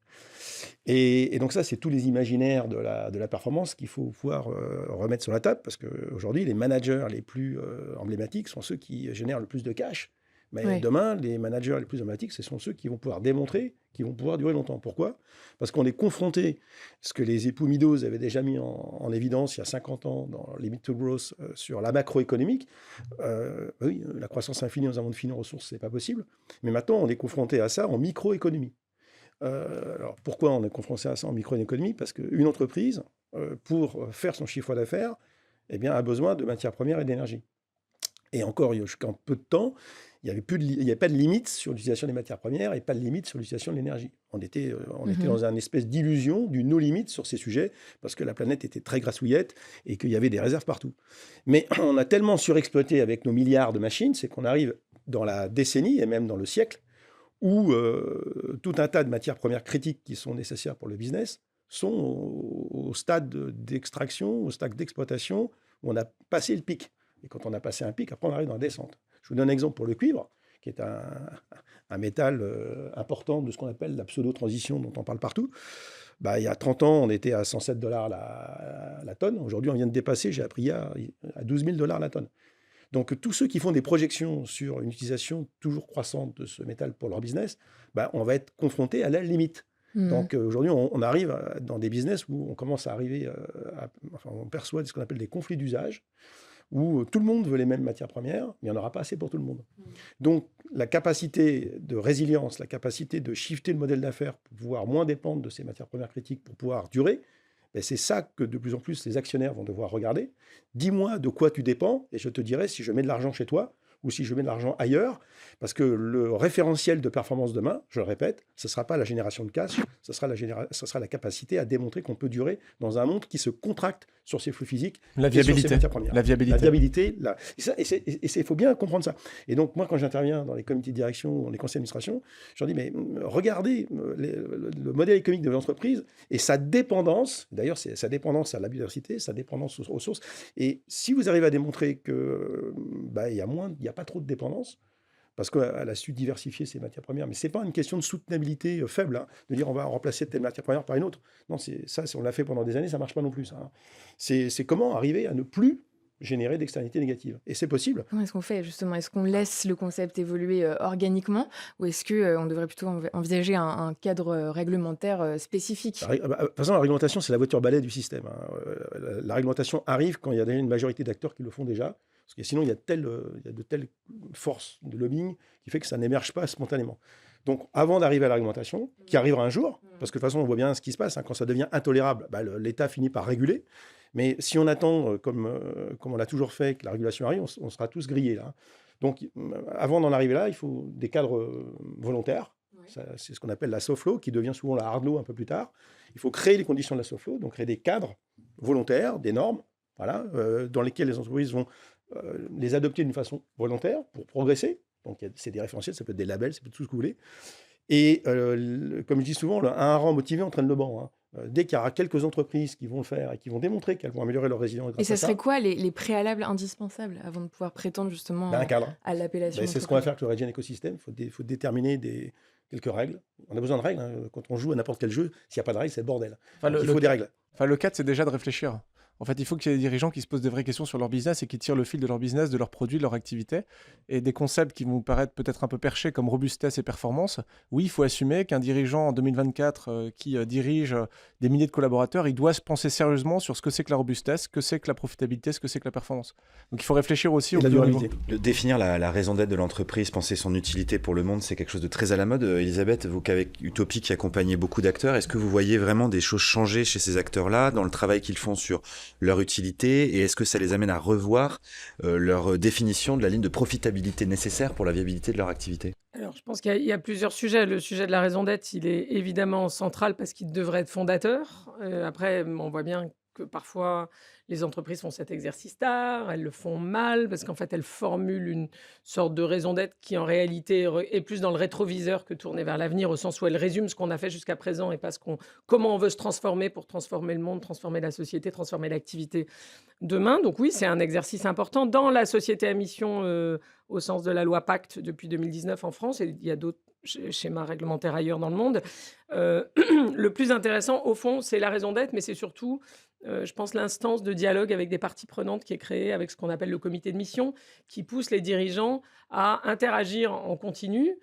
Et donc ça, c'est tous les imaginaires de la performance qu'il faut pouvoir remettre sur la table, parce qu'aujourd'hui, les managers les plus emblématiques sont ceux qui génèrent le plus de cash. Mais demain, les managers les plus emblématiques, ce sont ceux qui vont pouvoir démontrer, qui vont pouvoir durer longtemps. Pourquoi ? Parce qu'on est confronté, ce que les époux Meadows avaient déjà mis en évidence il y a 50 ans dans Limit to Growth sur la macroéconomique. Oui, la croissance infinie dans un monde fini en ressources, c'est pas possible. Mais maintenant, on est confronté à ça en microéconomie. Alors, pourquoi on est confronté à ça en microéconomie ? Parce qu'une entreprise, pour faire son chiffre d'affaires, eh bien, a besoin de matières premières et d'énergie. Et encore, jusqu'à peu de temps, il n'y avait pas de limite sur l'utilisation des matières premières et pas de limite sur l'utilisation de l'énergie. On était dans une espèce d'illusion du no-limite sur ces sujets parce que la planète était très grassouillette et qu'il y avait des réserves partout. Mais on a tellement surexploité avec nos milliards de machines, c'est qu'on arrive dans la décennie et même dans le siècle où tout un tas de matières premières critiques qui sont nécessaires pour le business sont au stade d'extraction, au stade d'exploitation, où on a passé le pic. Et quand on a passé un pic, après on arrive dans la descente. Je vous donne un exemple pour le cuivre, qui est un métal important de ce qu'on appelle la pseudo-transition dont on parle partout. Il y a 30 ans, on était à $107 la tonne. Aujourd'hui, on vient de dépasser, j'ai appris à $12 000 la tonne. Donc tous ceux qui font des projections sur une utilisation toujours croissante de ce métal pour leur business, on va être confronté à la limite. Donc aujourd'hui, on arrive dans des business où on commence à arriver, on perçoit ce qu'on appelle des conflits d'usage, où tout le monde veut les mêmes matières premières, mais il n'y en aura pas assez pour tout le monde. Donc la capacité de résilience, la capacité de shifter le modèle d'affaires pour pouvoir moins dépendre de ces matières premières critiques, pour pouvoir durer, c'est ça que de plus en plus les actionnaires vont devoir regarder. Dis-moi de quoi tu dépends, et je te dirai si je mets de l'argent chez toi, ou si je mets de l'argent ailleurs, parce que le référentiel de performance demain, je le répète, ce ne sera pas la génération de cash, ce sera la capacité à démontrer qu'on peut durer dans un monde qui se contracte sur ses flux physiques, la viabilité, sur ses matières premières. La viabilité. Il faut bien comprendre ça. Et donc, moi, quand j'interviens dans les comités de direction, dans les conseils d'administration, je leur dis, mais regardez le modèle économique de l'entreprise et sa dépendance, d'ailleurs, c'est sa dépendance à la biodiversité, sa dépendance aux ressources. Et si vous arrivez à démontrer que il n'y a pas trop de dépendance, parce qu'elle a su diversifier ses matières premières. Mais ce n'est pas une question de soutenabilité faible, de dire on va remplacer telle matière première par une autre. Non, on l'a fait pendant des années, ça ne marche pas non plus. Ça. C'est comment arriver à ne plus générer d'externalités négatives. Et c'est possible. Comment est-ce qu'on fait, justement? Est-ce qu'on laisse le concept évoluer organiquement, ou est-ce qu'on devrait plutôt envisager un cadre réglementaire spécifique? De toute façon, la réglementation, c'est la voiture balai du système. La réglementation arrive quand il y a une majorité d'acteurs qui le font déjà. Parce que sinon, il y a de telles forces de lobbying qui fait que ça n'émerge pas spontanément. Donc, avant d'arriver à la réglementation, qui arrivera un jour, parce que de toute façon, on voit bien ce qui se passe, quand ça devient intolérable, l'État finit par réguler. Mais si on attend, comme on l'a toujours fait, que la régulation arrive, on sera tous grillés. Là. Donc, avant d'en arriver là, il faut des cadres volontaires. C'est ce qu'on appelle la soft law, qui devient souvent la hard law un peu plus tard. Il faut créer les conditions de la soft law, donc créer des cadres volontaires, des normes, dans lesquelles les entreprises vont les adopter d'une façon volontaire pour progresser. Donc, c'est des référentiels, ça peut être des labels, ça peut être tout ce que vous voulez. Et comme je dis souvent, un rang motivé entraîne le banc. Dès qu'il y aura quelques entreprises qui vont le faire et qui vont démontrer qu'elles vont améliorer leur résilience. Et ça serait quoi les préalables indispensables avant de pouvoir prétendre justement un cadre. À l'appellation? C'est ce qu'on va faire avec le Regen Ecosystem. Il faut déterminer quelques règles. On a besoin de règles. Quand on joue à n'importe quel jeu, s'il n'y a pas de règles, c'est le bordel. Il faut des règles. Le cadre, c'est déjà de réfléchir. En fait, il faut qu'il y ait des dirigeants qui se posent des vraies questions sur leur business et qui tirent le fil de leur business, de leurs produits, de leur activité. Et des concepts qui vont paraître peut-être un peu perchés comme robustesse et performance. Oui, il faut assumer qu'un dirigeant en 2024 qui dirige des milliers de collaborateurs, il doit se penser sérieusement sur ce que c'est que la robustesse, ce que c'est que la profitabilité, ce que c'est que la performance. Donc il faut réfléchir aussi au durabilité. Définir la raison d'être de l'entreprise, penser son utilité pour le monde, c'est quelque chose de très à la mode. Elisabeth, vous qu'avec Utopie qui accompagnez beaucoup d'acteurs, est-ce que vous voyez vraiment des choses changer chez ces acteurs-là dans le travail qu'ils font sur leur utilité, et est-ce que ça les amène à revoir leur définition de la ligne de profitabilité nécessaire pour la viabilité de leur activité? Alors, je pense qu'il y a plusieurs sujets. Le sujet de la raison d'être, il est évidemment central parce qu'il devrait être fondateur. Après, on voit bien que parfois, les entreprises font cet exercice tard, elles le font mal, parce qu'en fait, elles formulent une sorte de raison d'être qui, en réalité, est plus dans le rétroviseur que tournée vers l'avenir, au sens où elle résume ce qu'on a fait jusqu'à présent et pas comment on veut se transformer pour transformer le monde, transformer la société, transformer l'activité demain. Donc oui, c'est un exercice important. Dans la société à mission, au sens de la loi Pacte depuis 2019 en France, et il y a d'autres schémas réglementaires ailleurs dans le monde, le plus intéressant, au fond, c'est la raison d'être, mais c'est surtout... je pense l'instance de dialogue avec des parties prenantes qui est créée avec ce qu'on appelle le comité de mission, qui pousse les dirigeants à interagir en continu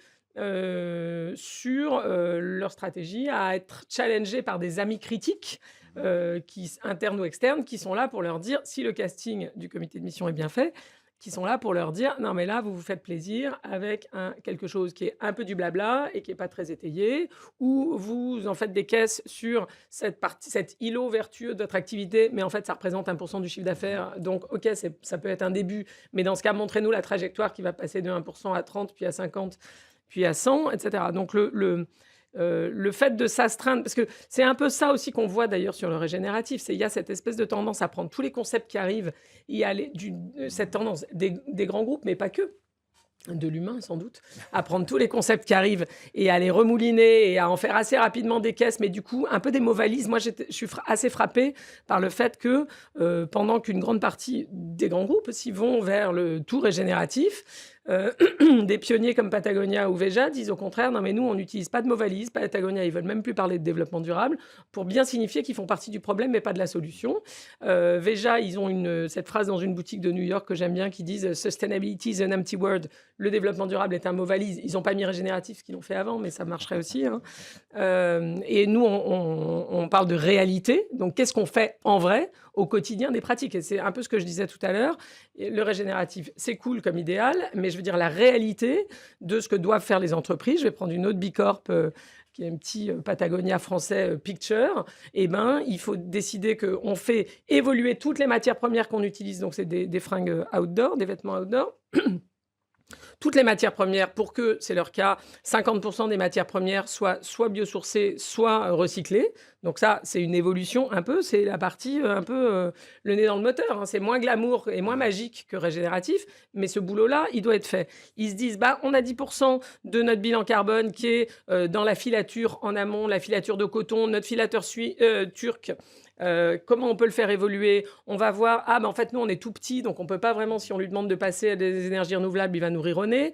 sur leur stratégie, à être challengés par des amis critiques internes ou externes, qui sont là pour leur dire si le casting du comité de mission est bien fait, qui sont là pour leur dire non mais là vous vous faites plaisir avec quelque chose qui est un peu du blabla et qui est pas très étayé, ou vous en faites des caisses sur cette partie, cet îlot vertueux de votre activité, mais en fait ça représente 1% du chiffre d'affaires, donc ok ça peut être un début, mais dans ce cas montrez-nous la trajectoire qui va passer de 1% à 30 puis à 50 puis à 100, etc. Donc le fait de s'astreindre, parce que c'est un peu ça aussi qu'on voit d'ailleurs sur le régénératif, c'est il y a cette espèce de tendance à prendre tous les concepts qui arrivent, et aller cette tendance des grands groupes, mais pas que, de l'humain sans doute, à prendre tous les concepts qui arrivent et à les remouliner et à en faire assez rapidement des caisses, mais du coup un peu des mots valises. Moi je suis assez frappée par le fait que pendant qu'une grande partie des grands groupes aussi vont vers le tout régénératif, des pionniers comme Patagonia ou Veja disent au contraire non mais nous on n'utilise pas de mots valises. Patagonia ils veulent même plus parler de développement durable pour bien signifier qu'ils font partie du problème mais pas de la solution. Veja ils ont cette phrase dans une boutique de New York que j'aime bien qui disent sustainability is an empty word, le développement durable est un mot valise. Ils n'ont pas mis régénératif, ce qu'ils l'ont fait avant, mais ça marcherait aussi, hein. Et nous on parle de réalité, donc qu'est-ce qu'on fait en vrai au quotidien des pratiques, et c'est un peu ce que je disais tout à l'heure. Le régénératif c'est cool comme idéal, mais je veux dire la réalité de ce que doivent faire les entreprises. Je vais prendre une autre Bicorp qui est un petit Patagonia français Picture. Eh ben, il faut décider qu'on fait évoluer toutes les matières premières qu'on utilise. Donc, c'est des fringues outdoor, des vêtements outdoor. Toutes les matières premières pour que, c'est leur cas, 50% des matières premières soient soit biosourcées, soit recyclées. Donc ça, c'est une évolution un peu, c'est la partie un peu le nez dans le moteur, hein. C'est moins glamour et moins magique que régénératif, mais ce boulot-là, il doit être fait. Ils se disent, on a 10% de notre bilan carbone qui est dans la filature en amont, la filature de coton, notre filateur turc. Comment on peut le faire évoluer? On va voir, en fait, nous, on est tout petit, donc on peut pas vraiment, si on lui demande de passer à des énergies renouvelables, il va nous rironner.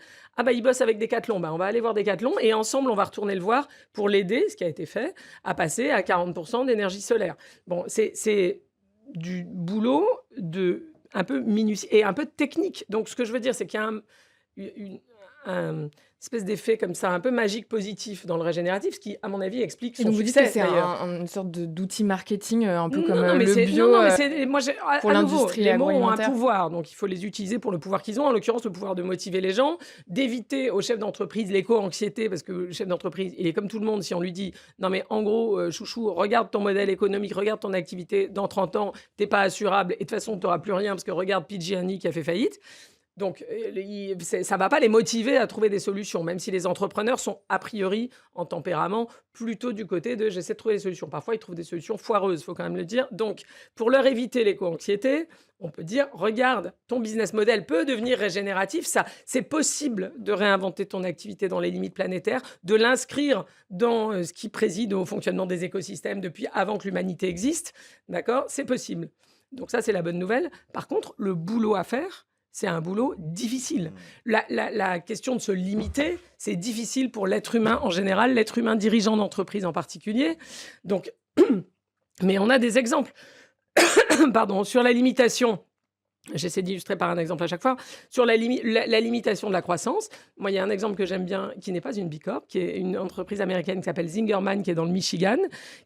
Il bosse avec Decathlon. On va aller voir Decathlon et ensemble, on va retourner le voir pour l'aider, ce qui a été fait, à passer à 40% d'énergie solaire. Bon, c'est du boulot un peu minutieux et un peu technique. Donc, ce que je veux dire, c'est qu'il y a un espèce d'effet comme ça, un peu magique positif dans le régénératif, ce qui, à mon avis, explique son donc vous dites que succès. c'est une sorte d'outil marketing, un peu comme mais le bio pour l'industrie les mots ont un agroalimentaire. pouvoir, donc il faut les utiliser pour le pouvoir qu'ils ont, en l'occurrence le pouvoir de motiver les gens, d'éviter aux chefs d'entreprise l'éco-anxiété, parce que le chef d'entreprise, il est comme tout le monde, si on lui dit « Non mais en gros, chouchou, regarde ton modèle économique, regarde ton activité, dans 30 ans, t'es pas assurable, et de toute façon, t'auras plus rien, parce que regarde PG&E qui a fait faillite », donc, ça ne va pas les motiver à trouver des solutions, même si les entrepreneurs sont, a priori, en tempérament, plutôt du côté de « j'essaie de trouver des solutions ». Parfois, ils trouvent des solutions foireuses, il faut quand même le dire. Donc, pour leur éviter l'éco-anxiété, on peut dire « regarde, ton business model peut devenir régénératif, c'est possible de réinventer ton activité dans les limites planétaires, de l'inscrire dans ce qui préside au fonctionnement des écosystèmes depuis avant que l'humanité existe. D'accord ? C'est possible. » Donc ça, c'est la bonne nouvelle. Par contre, le boulot à faire, c'est un boulot difficile. La question de se limiter, c'est difficile pour l'être humain en général, l'être humain dirigeant d'entreprise en particulier. Donc, mais on a des exemples. Sur la limitation. J'essaie d'illustrer par un exemple à chaque fois. Sur la limitation de la croissance, moi, il y a un exemple que j'aime bien, qui n'est pas une Bicorp, qui est une entreprise américaine qui s'appelle Zingerman, qui est dans le Michigan,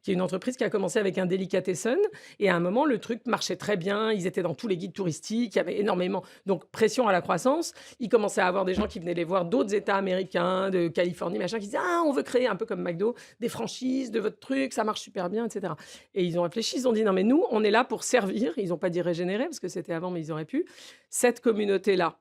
qui est une entreprise qui a commencé avec un delicatessen. Et à un moment, le truc marchait très bien. Ils étaient dans tous les guides touristiques. Il y avait énormément. Donc, pression à la croissance. Ils commençaient à avoir des gens qui venaient les voir d'autres États américains, de Californie, machin, qui disaient « Ah, on veut créer, un peu comme McDo, des franchises de votre truc, ça marche super bien, etc. » Et ils ont réfléchi, ils ont dit « Non, mais nous, on est là pour servir. » Ils n'ont pas dit régénérer, parce que c'était avant, mais ils auraient pu. Cette communauté-là,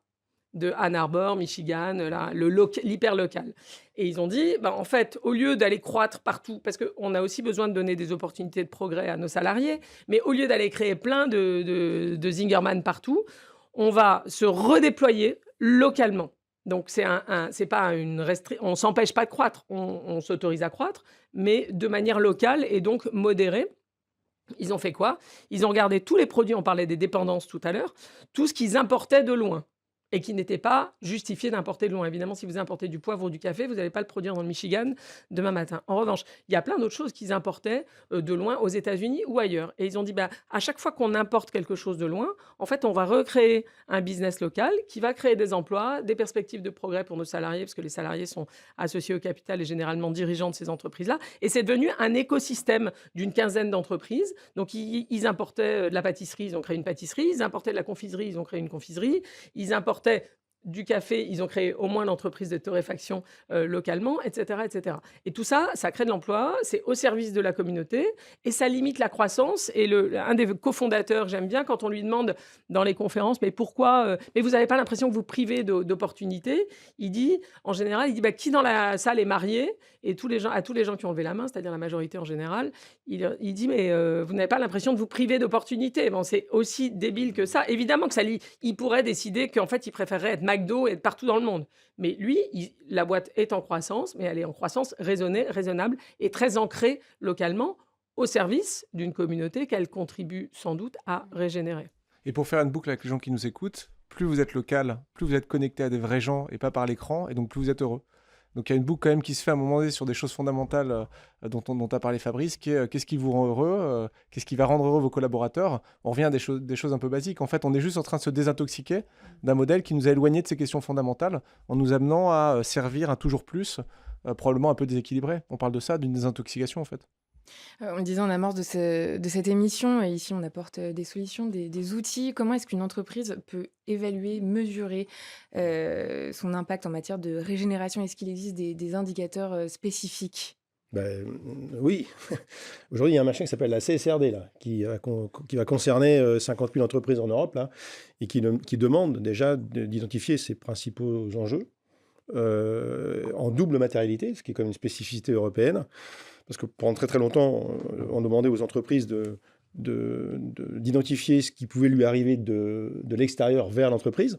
de Ann Arbor, Michigan, l'hyper local. Et ils ont dit, en fait, au lieu d'aller croître partout, parce qu'on a aussi besoin de donner des opportunités de progrès à nos salariés, mais au lieu d'aller créer plein de Zingerman partout, on va se redéployer localement. Donc, c'est pas une restriction. On s'empêche pas de croître, on s'autorise à croître, mais de manière locale et donc modérée. Ils ont fait quoi? Ils ont regardé tous les produits, on parlait des dépendances tout à l'heure, tout ce qu'ils importaient de loin. et qui n'était pas justifié d'importer de loin. Évidemment, si vous importez du poivre ou du café, vous n'allez pas le produire dans le Michigan demain matin. En revanche, il y a plein d'autres choses qu'ils importaient de loin aux États-Unis ou ailleurs. Et ils ont dit, à chaque fois qu'on importe quelque chose de loin, en fait, on va recréer un business local qui va créer des emplois, des perspectives de progrès pour nos salariés, parce que les salariés sont associés au capital et généralement dirigeants de ces entreprises-là. Et c'est devenu un écosystème d'une quinzaine d'entreprises. Donc, ils importaient de la pâtisserie, ils ont créé une pâtisserie. Ils importaient de la confiserie, ils ont créé une confiserie. Ils importaient du café, ils ont créé au moins l'entreprise de torréfaction localement, etc., etc. Et tout ça, ça crée de l'emploi, c'est au service de la communauté et ça limite la croissance. Et un des cofondateurs, j'aime bien quand on lui demande dans les conférences, mais pourquoi mais vous n'avez pas l'impression que vous privez d'opportunités? Il dit, en général, qui dans la salle est marié? Et à tous les gens qui ont levé la main, c'est-à-dire la majorité en général, il dit, mais vous n'avez pas l'impression de vous priver d'opportunités? Bon, c'est aussi débile que ça. Évidemment que il pourrait décider qu'en fait, il préférerait être McDo et être partout dans le monde. Mais lui, la boîte est en croissance, mais elle est en croissance raisonnable et très ancrée localement au service d'une communauté qu'elle contribue sans doute à régénérer. Et pour faire une boucle avec les gens qui nous écoutent, plus vous êtes local, plus vous êtes connecté à des vrais gens et pas par l'écran, et donc plus vous êtes heureux. Donc il y a une boucle quand même qui se fait à un moment donné sur des choses fondamentales dont a parlé Fabrice, qui est qu'est-ce qui vous rend heureux, qu'est-ce qui va rendre heureux vos collaborateurs. On revient à des choses un peu basiques. En fait, on est juste en train de se désintoxiquer d'un modèle qui nous a éloignés de ces questions fondamentales en nous amenant à servir un toujours plus, probablement un peu déséquilibré. On parle de ça, d'une désintoxication en fait. On le disait en amorce de cette émission, et ici on apporte des solutions, des outils. Comment est-ce qu'une entreprise peut évaluer, mesurer son impact en matière de régénération? Est-ce qu'il existe des indicateurs spécifiques? Oui. Aujourd'hui, il y a un machin qui s'appelle la CSRD, là, qui va concerner 50 000 entreprises en Europe, là, et qui demande déjà d'identifier ses principaux enjeux en double matérialité, ce qui est comme une spécificité européenne. Parce que pendant très très longtemps, on demandait aux entreprises d'identifier ce qui pouvait lui arriver de l'extérieur vers l'entreprise.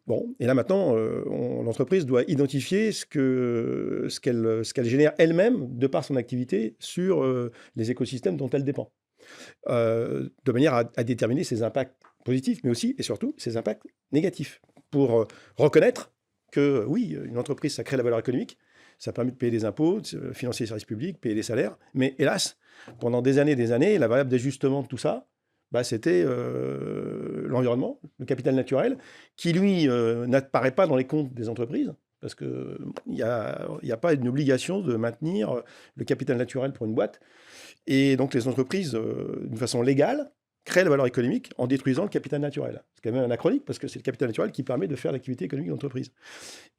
Bon, et là maintenant, l'entreprise doit identifier ce qu'elle génère elle-même de par son activité sur les écosystèmes dont elle dépend, de manière à déterminer ses impacts positifs, mais aussi et surtout ses impacts négatifs, pour reconnaître que oui, une entreprise, ça crée la valeur économique. Ça permet de payer des impôts, de financer les services publics, payer les salaires. Mais hélas, pendant des années, la variable d'ajustement de tout ça, c'était l'environnement, le capital naturel, qui, lui, n'apparaît pas dans les comptes des entreprises, parce qu'il n'y a pas une obligation de maintenir le capital naturel pour une boîte. Et donc, les entreprises, d'une façon légale, créent la valeur économique en détruisant le capital naturel. C'est quand même anachronique, parce que c'est le capital naturel qui permet de faire l'activité économique d'entreprise.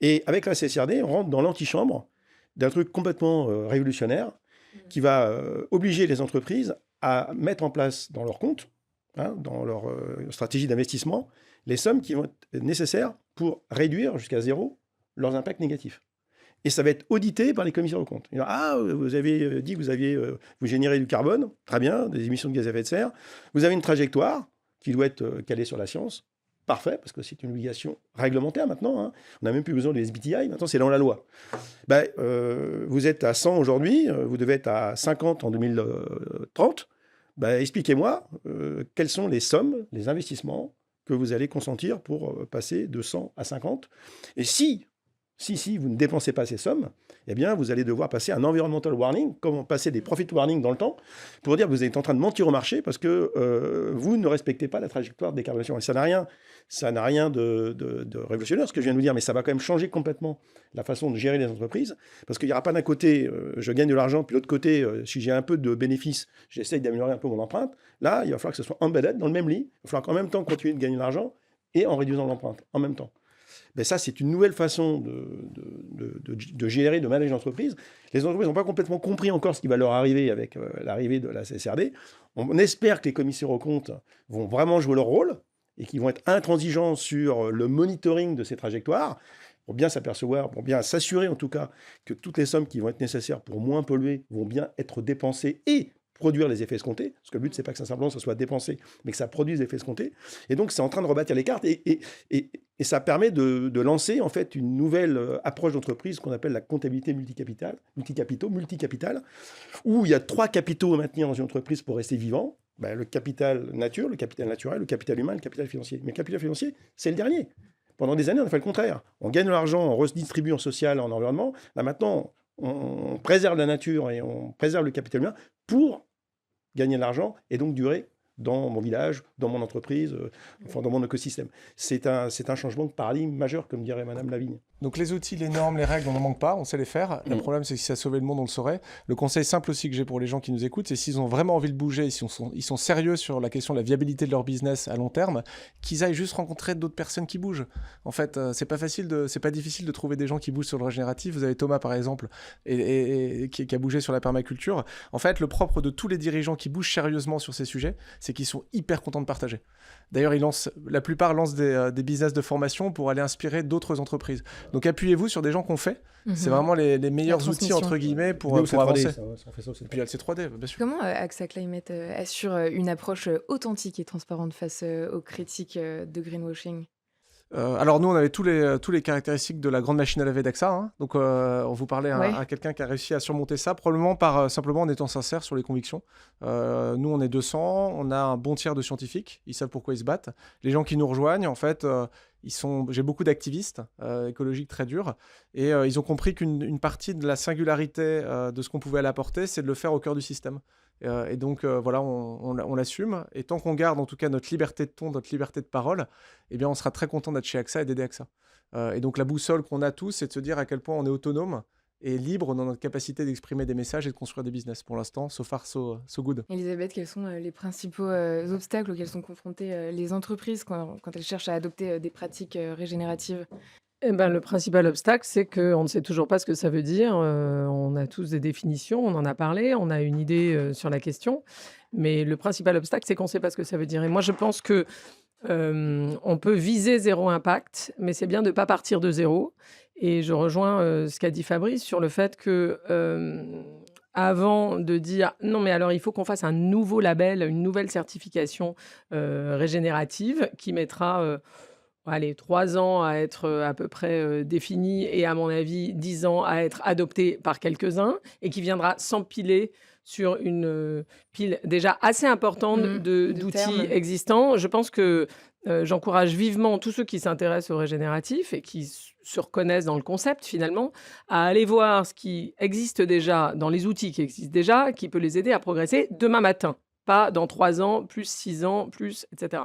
Et avec la CSRD, on rentre dans l'antichambre d'un truc complètement révolutionnaire qui va obliger les entreprises à mettre en place dans leurs comptes, dans leur stratégie d'investissement, les sommes qui vont être nécessaires pour réduire jusqu'à zéro leurs impacts négatifs. Et ça va être audité par les commissaires aux comptes. Ils disent, vous avez dit que vous générez du carbone, très bien, des émissions de gaz à effet de serre. Vous avez une trajectoire qui doit être calée sur la science. Parfait, parce que c'est une obligation réglementaire maintenant. On n'a même plus besoin des SBTI, maintenant c'est dans la loi. Vous êtes à 100 aujourd'hui, vous devez être à 50 en 2030. Expliquez-moi quelles sont les sommes, les investissements que vous allez consentir pour passer de 100 à 50. Et si vous ne dépensez pas ces sommes, eh bien, vous allez devoir passer un environmental warning, comme passer des profit warning dans le temps, pour dire que vous êtes en train de mentir au marché parce que vous ne respectez pas la trajectoire de décarbonation. Et ça n'a rien de révolutionnaire, ce que je viens de vous dire, mais ça va quand même changer complètement la façon de gérer les entreprises, parce qu'il n'y aura pas d'un côté, je gagne de l'argent, puis de l'autre côté, si j'ai un peu de bénéfices, j'essaye d'améliorer un peu mon empreinte. Là, il va falloir que ce soit embedded dans le même lit. Il va falloir qu'en même temps continuer de gagner de l'argent et en réduisant l'empreinte, en même temps. Ça, c'est une nouvelle façon de gérer, de manager l'entreprise. Les entreprises n'ont pas complètement compris encore ce qui va leur arriver avec l'arrivée de la CSRD. On espère que les commissaires aux comptes vont vraiment jouer leur rôle et qu'ils vont être intransigeants sur le monitoring de ces trajectoires pour bien s'apercevoir, pour bien s'assurer en tout cas que toutes les sommes qui vont être nécessaires pour moins polluer vont bien être dépensées et produire les effets escomptés, parce que le but, c'est pas que ça simplement ça soit dépensé, mais que ça produise les effets escomptés. Et donc, c'est en train de rebâtir les cartes et ça permet de lancer en fait une nouvelle approche d'entreprise qu'on appelle la comptabilité multicapital, où il y a 3 capitaux à maintenir dans une entreprise pour rester vivant. Le capital nature, le capital naturel, le capital humain, le capital financier. Mais le capital financier, c'est le dernier. Pendant des années, on a fait le contraire. On gagne de l'argent, on redistribue en social, en environnement. Là, maintenant, on préserve la nature et on préserve le capital humain pour gagner de l'argent et donc durer dans mon village, dans mon entreprise, dans mon écosystème. C'est un changement de paradigme majeur, comme dirait Madame Lavigne. Donc les outils, les normes, les règles, on n'en manque pas, on sait les faire. Le problème, c'est que si ça sauvait le monde, on le saurait. Le conseil simple aussi que j'ai pour les gens qui nous écoutent, c'est s'ils ont vraiment envie de bouger, s'ils sont sérieux sur la question de la viabilité de leur business à long terme, qu'ils aillent juste rencontrer d'autres personnes qui bougent. En fait, c'est pas difficile de trouver des gens qui bougent sur le régénératif. Vous avez Thomas, par exemple, qui a bougé sur la permaculture. En fait, le propre de tous les dirigeants qui bougent sérieusement sur ces sujets, c'est qu'ils sont hyper contents de partager. D'ailleurs, la plupart lancent des business de formation pour aller inspirer d'autres entreprises. Donc appuyez-vous sur des gens qu'on fait. C'est vraiment les meilleurs outils, entre guillemets, pour avancer. Et puis il y a le C3D, bien sûr. Comment AXA Climate assure une approche authentique et transparente face aux critiques de greenwashing ? Alors nous, on avait tous les caractéristiques de la grande machine à laver d'AXA. Hein. Donc on vous parlait à quelqu'un qui a réussi à surmonter ça, probablement simplement en étant sincère sur les convictions. Nous, on est 200, on a un bon tiers de scientifiques, ils savent pourquoi ils se battent. Les gens qui nous rejoignent, en fait, j'ai beaucoup d'activistes écologiques très durs, et ils ont compris qu'une partie de la singularité de ce qu'on pouvait aller apporter, c'est de le faire au cœur du système. Et donc, voilà, on l'assume. Et tant qu'on garde, en tout cas, notre liberté de ton, notre liberté de parole, eh bien, on sera très content d'être chez AXA et d'aider AXA. Et donc, la boussole qu'on a tous, c'est de se dire à quel point on est autonome et libre dans notre capacité d'exprimer des messages et de construire des business. Pour l'instant, so far, so good. Elisabeth, quels sont les principaux obstacles auxquels sont confrontées les entreprises quand elles cherchent à adopter des pratiques régénératives ? Le principal obstacle, c'est qu'on ne sait toujours pas ce que ça veut dire. On a tous des définitions, on en a parlé, on a une idée sur la question. Mais le principal obstacle, c'est qu'on ne sait pas ce que ça veut dire. Et moi, je pense que on peut viser zéro impact, mais c'est bien de ne pas partir de zéro. Et je rejoins ce qu'a dit Fabrice sur le fait que avant de dire non, mais alors il faut qu'on fasse un nouveau label, une nouvelle certification régénérative qui mettra 3 ans à être à peu près définie et à mon avis 10 ans à être adoptée par quelques-uns et qui viendra s'empiler sur une pile déjà assez importante d'outils termes existants. Je pense que j'encourage vivement tous ceux qui s'intéressent au régénératif et qui se reconnaissent dans le concept finalement, à aller voir ce qui existe déjà dans les outils qui existent déjà, qui peut les aider à progresser demain matin, pas dans 3 ans, plus 6 ans, plus, etc.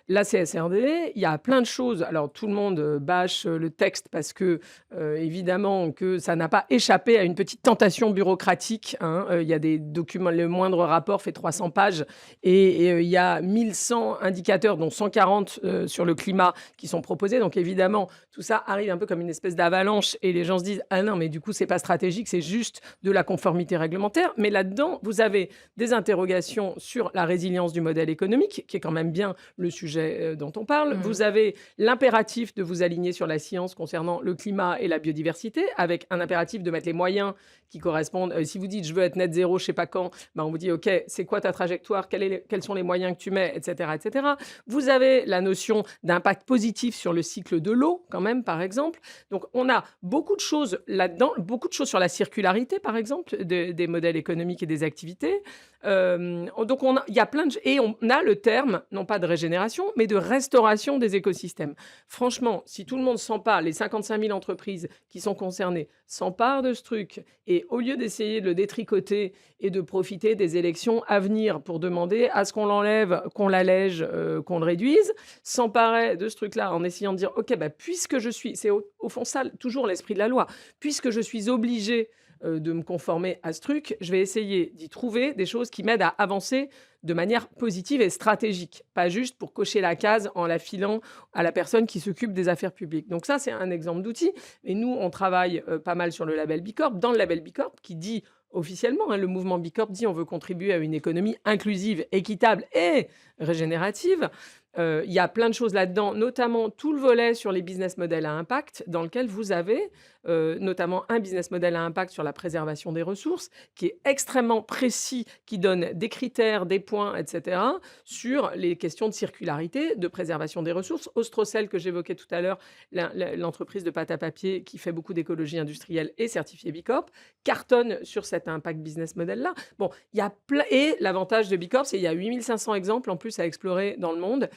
La CSRD, il y a plein de choses. Alors, tout le monde bâche le texte parce que, évidemment, que ça n'a pas échappé à une petite tentation bureaucratique. Il y a des documents, le moindre rapport fait 300 pages et il y a 1100 indicateurs, dont 140 sur le climat, qui sont proposés. Donc, évidemment, tout ça arrive un peu comme une espèce d'avalanche et les gens se disent « Ah non, mais du coup, c'est pas stratégique, c'est juste de la conformité réglementaire. » Mais là-dedans, vous avez des interrogations sur la résilience du modèle économique, qui est quand même bien le sujet dont on parle. Vous avez l'impératif de vous aligner sur la science concernant le climat et la biodiversité, avec un impératif de mettre les moyens qui correspondent. Si vous dites je veux être net zéro, je sais pas quand, on vous dit ok, c'est quoi ta trajectoire, quels sont les moyens que tu mets, etc., etc. Vous avez la notion d'impact positif sur le cycle de l'eau, quand même, par exemple. Donc on a beaucoup de choses là-dedans, beaucoup de choses sur la circularité, par exemple, des modèles économiques et des activités. Donc il y a plein de... Et on a le terme, non pas de régénération, mais de restauration des écosystèmes. Franchement, si tout le monde s'empare, les 55 000 entreprises qui sont concernées s'emparent de ce truc, et au lieu d'essayer de le détricoter et de profiter des élections à venir pour demander à ce qu'on l'enlève, qu'on l'allège, qu'on le réduise, s'emparer de ce truc-là en essayant de dire « Ok, puisque je suis... » C'est au fond ça, toujours l'esprit de la loi. « Puisque je suis obligé de me conformer à ce truc, je vais essayer d'y trouver des choses qui m'aident à avancer de manière positive et stratégique, pas juste pour cocher la case en la filant à la personne qui s'occupe des affaires publiques. » Donc ça, c'est un exemple d'outil. Et nous, on travaille pas mal sur le label Bicorp. Dans le label Bicorp, qui dit officiellement, le mouvement Bicorp dit on veut contribuer à une économie inclusive, équitable et régénérative. Il y a plein de choses là-dedans, notamment tout le volet sur les business models à impact, dans lequel vous avez notamment un business model à impact sur la préservation des ressources, qui est extrêmement précis, qui donne des critères, des points, etc., sur les questions de circularité, de préservation des ressources. Austrocel, que j'évoquais tout à l'heure, l'entreprise de pâte à papier qui fait beaucoup d'écologie industrielle et certifiée Bicorp, cartonne sur cet impact business model-là. Bon, il y a et l'avantage de Bicorp, c'est qu'il y a 8500 exemples en plus à explorer dans le monde.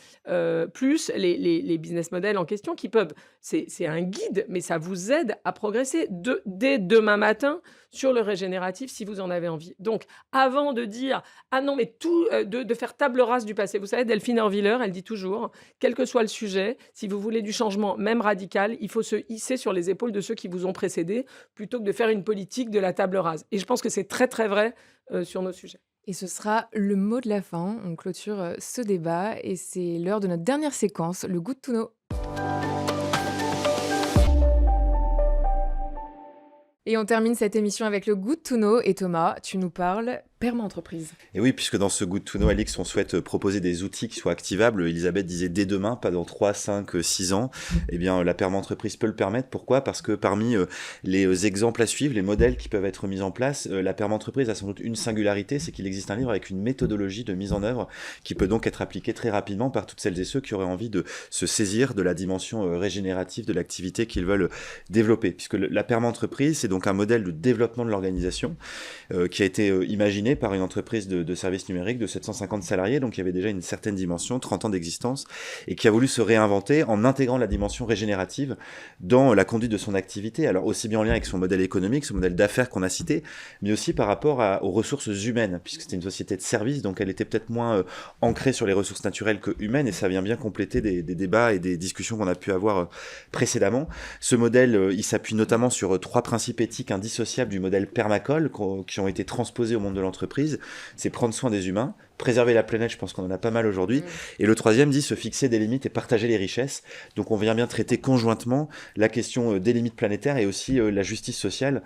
plus les business models en question qui peuvent... C'est un guide, mais ça vous aide à progresser dès demain matin sur le régénératif si vous en avez envie. Donc, avant de dire, ah non, mais tout, de faire table rase du passé. Vous savez, Delphine Orviller, elle dit toujours, quel que soit le sujet, si vous voulez du changement, même radical, il faut se hisser sur les épaules de ceux qui vous ont précédé plutôt que de faire une politique de la table rase. Et je pense que c'est très, très vrai sur nos sujets. Et ce sera le mot de la fin. On clôture ce débat et c'est l'heure de notre dernière séquence, le Good to Know. Et on termine cette émission avec le Good to Know. Et Thomas, tu nous parles perma-entreprise. Et oui, puisque dans ce Good to Know, Alix, on souhaite proposer des outils qui soient activables. Elisabeth disait dès demain, pas dans 3, 5, 6 ans. Eh bien, la perma-entreprise peut le permettre. Pourquoi ? Parce que parmi les exemples à suivre, les modèles qui peuvent être mis en place, la perma-entreprise a sans doute une singularité, c'est qu'il existe un livre avec une méthodologie de mise en œuvre qui peut donc être appliquée très rapidement par toutes celles et ceux qui auraient envie de se saisir de la dimension régénérative de l'activité qu'ils veulent développer. Puisque la perma-entreprise, c'est donc un modèle de développement de l'organisation qui a été imaginé par une entreprise de services numériques de 750 salariés, donc il y avait déjà une certaine dimension, 30 ans d'existence, et qui a voulu se réinventer en intégrant la dimension régénérative dans la conduite de son activité, alors aussi bien en lien avec son modèle économique, son modèle d'affaires qu'on a cité, mais aussi par rapport aux ressources humaines, puisque c'était une société de services, donc elle était peut-être moins ancrée sur les ressources naturelles que humaines, et ça vient bien compléter des débats et des discussions qu'on a pu avoir précédemment. Ce modèle, il s'appuie notamment sur 3 principes éthiques indissociables du modèle permacole qui ont été transposés au monde de l'entreprise. C'est prendre soin des humains, préserver la planète, je pense qu'on en a pas mal aujourd'hui. Et le 3e dit se fixer des limites et partager les richesses. Donc on vient bien traiter conjointement la question des limites planétaires et aussi la justice sociale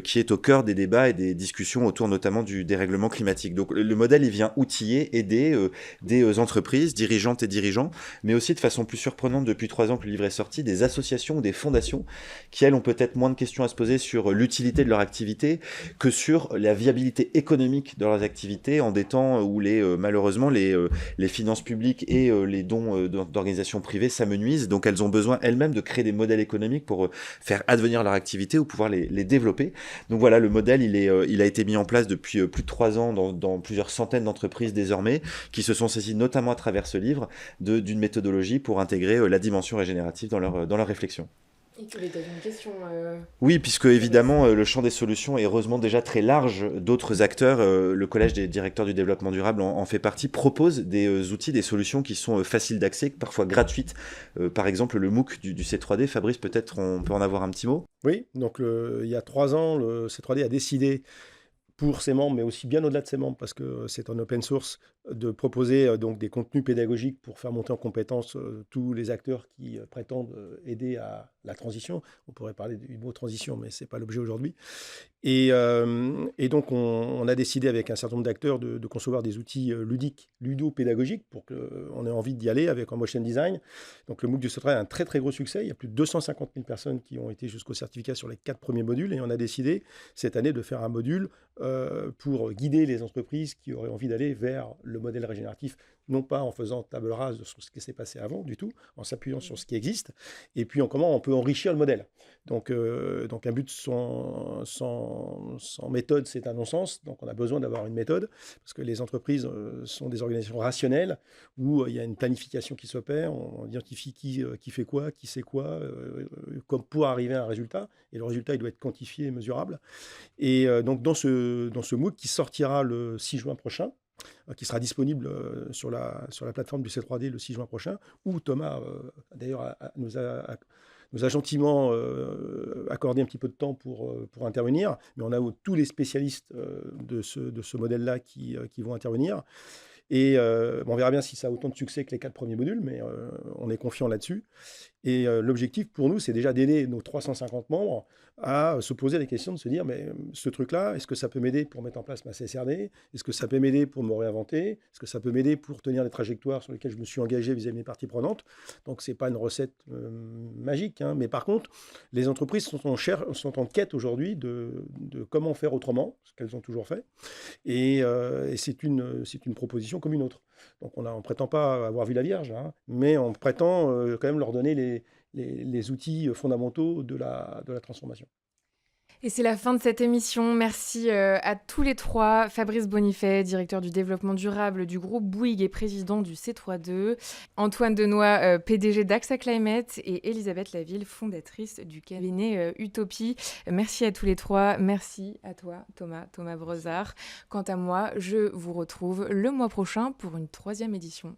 qui est au cœur des débats et des discussions autour notamment du dérèglement climatique. Donc le modèle, il vient outiller, aider des entreprises, dirigeantes et dirigeants, mais aussi de façon plus surprenante depuis 3 ans que le livre est sorti, des associations ou des fondations qui, elles, ont peut-être moins de questions à se poser sur l'utilité de leur activité que sur la viabilité économique de leurs activités en des temps où malheureusement les finances publiques et les dons d'organisations privées s'amenuisent, donc elles ont besoin elles-mêmes de créer des modèles économiques pour faire advenir leur activité ou pouvoir les développer. Donc voilà, le modèle il a été mis en place depuis plus de 3 ans dans plusieurs centaines d'entreprises désormais qui se sont saisies notamment à travers ce livre d'une méthodologie pour intégrer la dimension régénérative dans leur réflexion. Et tu avais une question Oui, puisque évidemment le champ des solutions est heureusement déjà très large. D'autres acteurs, le Collège des directeurs du développement durable en fait partie, propose des outils, des solutions qui sont faciles d'accès, parfois gratuites. Par exemple, le MOOC du C3D. Fabrice, peut-être on peut en avoir un petit mot ? Oui, donc il y a 3 ans, le C3D a décidé pour ses membres, mais aussi bien au-delà de ses membres, parce que c'est en open source, de proposer donc des contenus pédagogiques pour faire monter en compétence tous les acteurs qui prétendent aider à la transition. On pourrait parler du mot transition, mais ce n'est pas l'objet aujourd'hui. Et donc, on a décidé avec un certain nombre d'acteurs de concevoir des outils ludiques, ludo-pédagogiques, pour qu'on ait envie d'y aller avec un motion design. Donc, le MOOC du C3D a un très, très gros succès. Il y a plus de 250 000 personnes qui ont été jusqu'au certificat sur les 4 premiers modules. Et on a décidé cette année de faire un module pour guider les entreprises qui auraient envie d'aller vers le modèle régénératif, non pas en faisant table rase sur ce qui s'est passé avant du tout, en s'appuyant sur ce qui existe, et puis en comment on peut enrichir le modèle. Donc un but sans méthode, c'est un non-sens. Donc on a besoin d'avoir une méthode, parce que les entreprises sont des organisations rationnelles, où il y a une planification qui s'opère, on identifie qui fait quoi, qui sait quoi, comme pour arriver à un résultat, et le résultat, il doit être quantifié et mesurable. Et donc dans ce MOOC qui sortira le 6 juin prochain, qui sera disponible sur la plateforme du C3D le 6 juin prochain, où Thomas, d'ailleurs, nous a gentiment accordé un petit peu de temps pour intervenir, mais on a tous les spécialistes de ce modèle-là qui vont intervenir. Et on verra bien si ça a autant de succès que les 4 premiers modules, mais on est confiant là-dessus. Et l'objectif pour nous, c'est déjà d'aider nos 350 membres à se poser des questions, de se dire, mais ce truc-là, est-ce que ça peut m'aider pour mettre en place ma CSRD ? Est-ce que ça peut m'aider pour me réinventer ? Est-ce que ça peut m'aider pour tenir les trajectoires sur lesquelles je me suis engagé vis-à-vis de mes parties prenantes ? Donc, ce n'est pas une recette magique, hein, mais par contre, les entreprises sont en quête aujourd'hui de comment faire autrement, ce qu'elles ont toujours fait. Et c'est une proposition comme une autre. Donc on ne prétend pas avoir vu la Vierge, hein, mais on prétend quand même leur donner les outils fondamentaux de la transformation. Et c'est la fin de cette émission. Merci à tous les trois. Fabrice Bonifay, directeur du développement durable du groupe Bouygues et président du C32. Antoine Denoy, PDG d'AXA Climate. Et Elisabeth Laville, fondatrice du cabinet Utopie. Merci à tous les trois. Merci à toi, Thomas Brezard. Quant à moi, je vous retrouve le mois prochain pour une 3e édition.